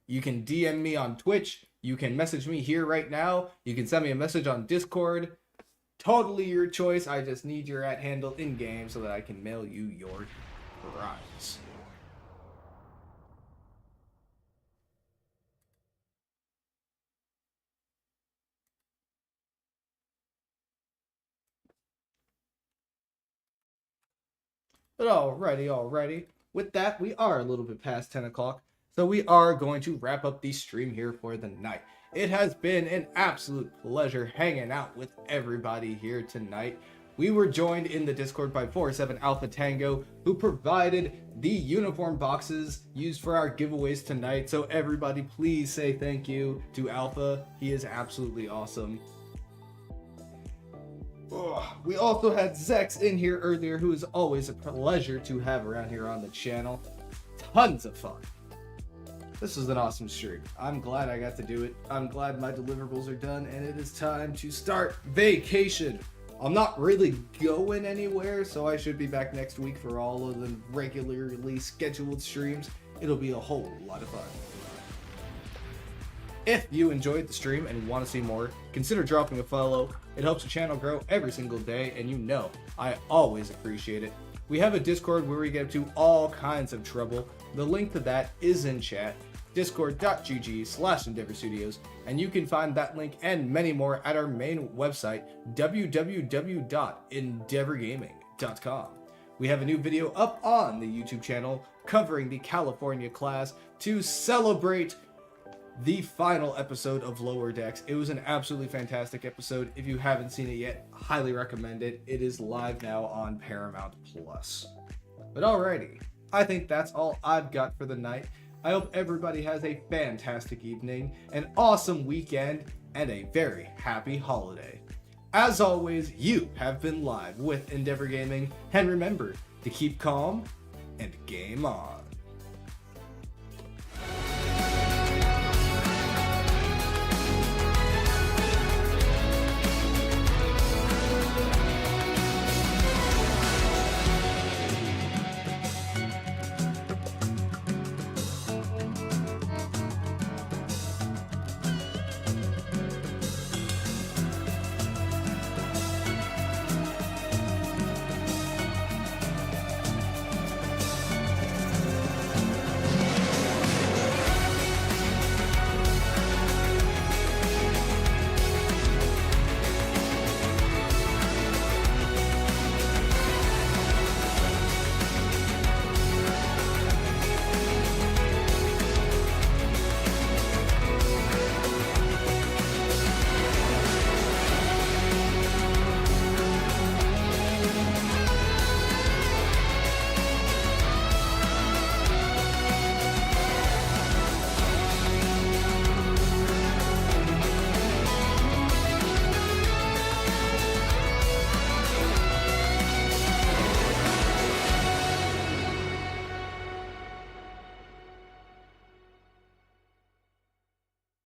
You can DM me on Twitch, you can message me here right now, you can send me a message on Discord. Totally your choice, I just need your @handle in-game so that I can mail you your prize. But alrighty. With that, we are a little bit past 10 o'clock, so we are going to wrap up the stream here for the night. It has been an absolute pleasure hanging out with everybody here tonight. We were joined in the Discord by 47 Alpha Tango, who provided the uniform boxes used for our giveaways tonight. So everybody, please say thank you to Alpha. He is absolutely awesome. We also had Zex in here earlier, who is always a pleasure to have around here on the channel. Tons of fun. This was an awesome stream. I'm glad I got to do it. I'm glad my deliverables are done, and it is time to start vacation. I'm not really going anywhere, so I should be back next week for all of the regularly scheduled streams. It'll be a whole lot of fun. If you enjoyed the stream and want to see more, consider dropping a follow. It helps the channel grow every single day, and you know I always appreciate it. We have a Discord where we get to all kinds of trouble. The link to that is in chat, discord.gg/Endeavor Studios, and you can find that link and many more at our main website, www.endeavorgaming.com. We have a new video up on the YouTube channel covering the California class to celebrate the final episode of Lower Decks. It was an absolutely fantastic episode. If you haven't seen it yet, highly recommend it. It is live now on Paramount Plus. But alrighty, I think that's all I've got for the night. I hope everybody has a fantastic evening, an awesome weekend, and a very happy holiday. As always, you have been live with Endeavor Gaming, and remember to keep calm and game on.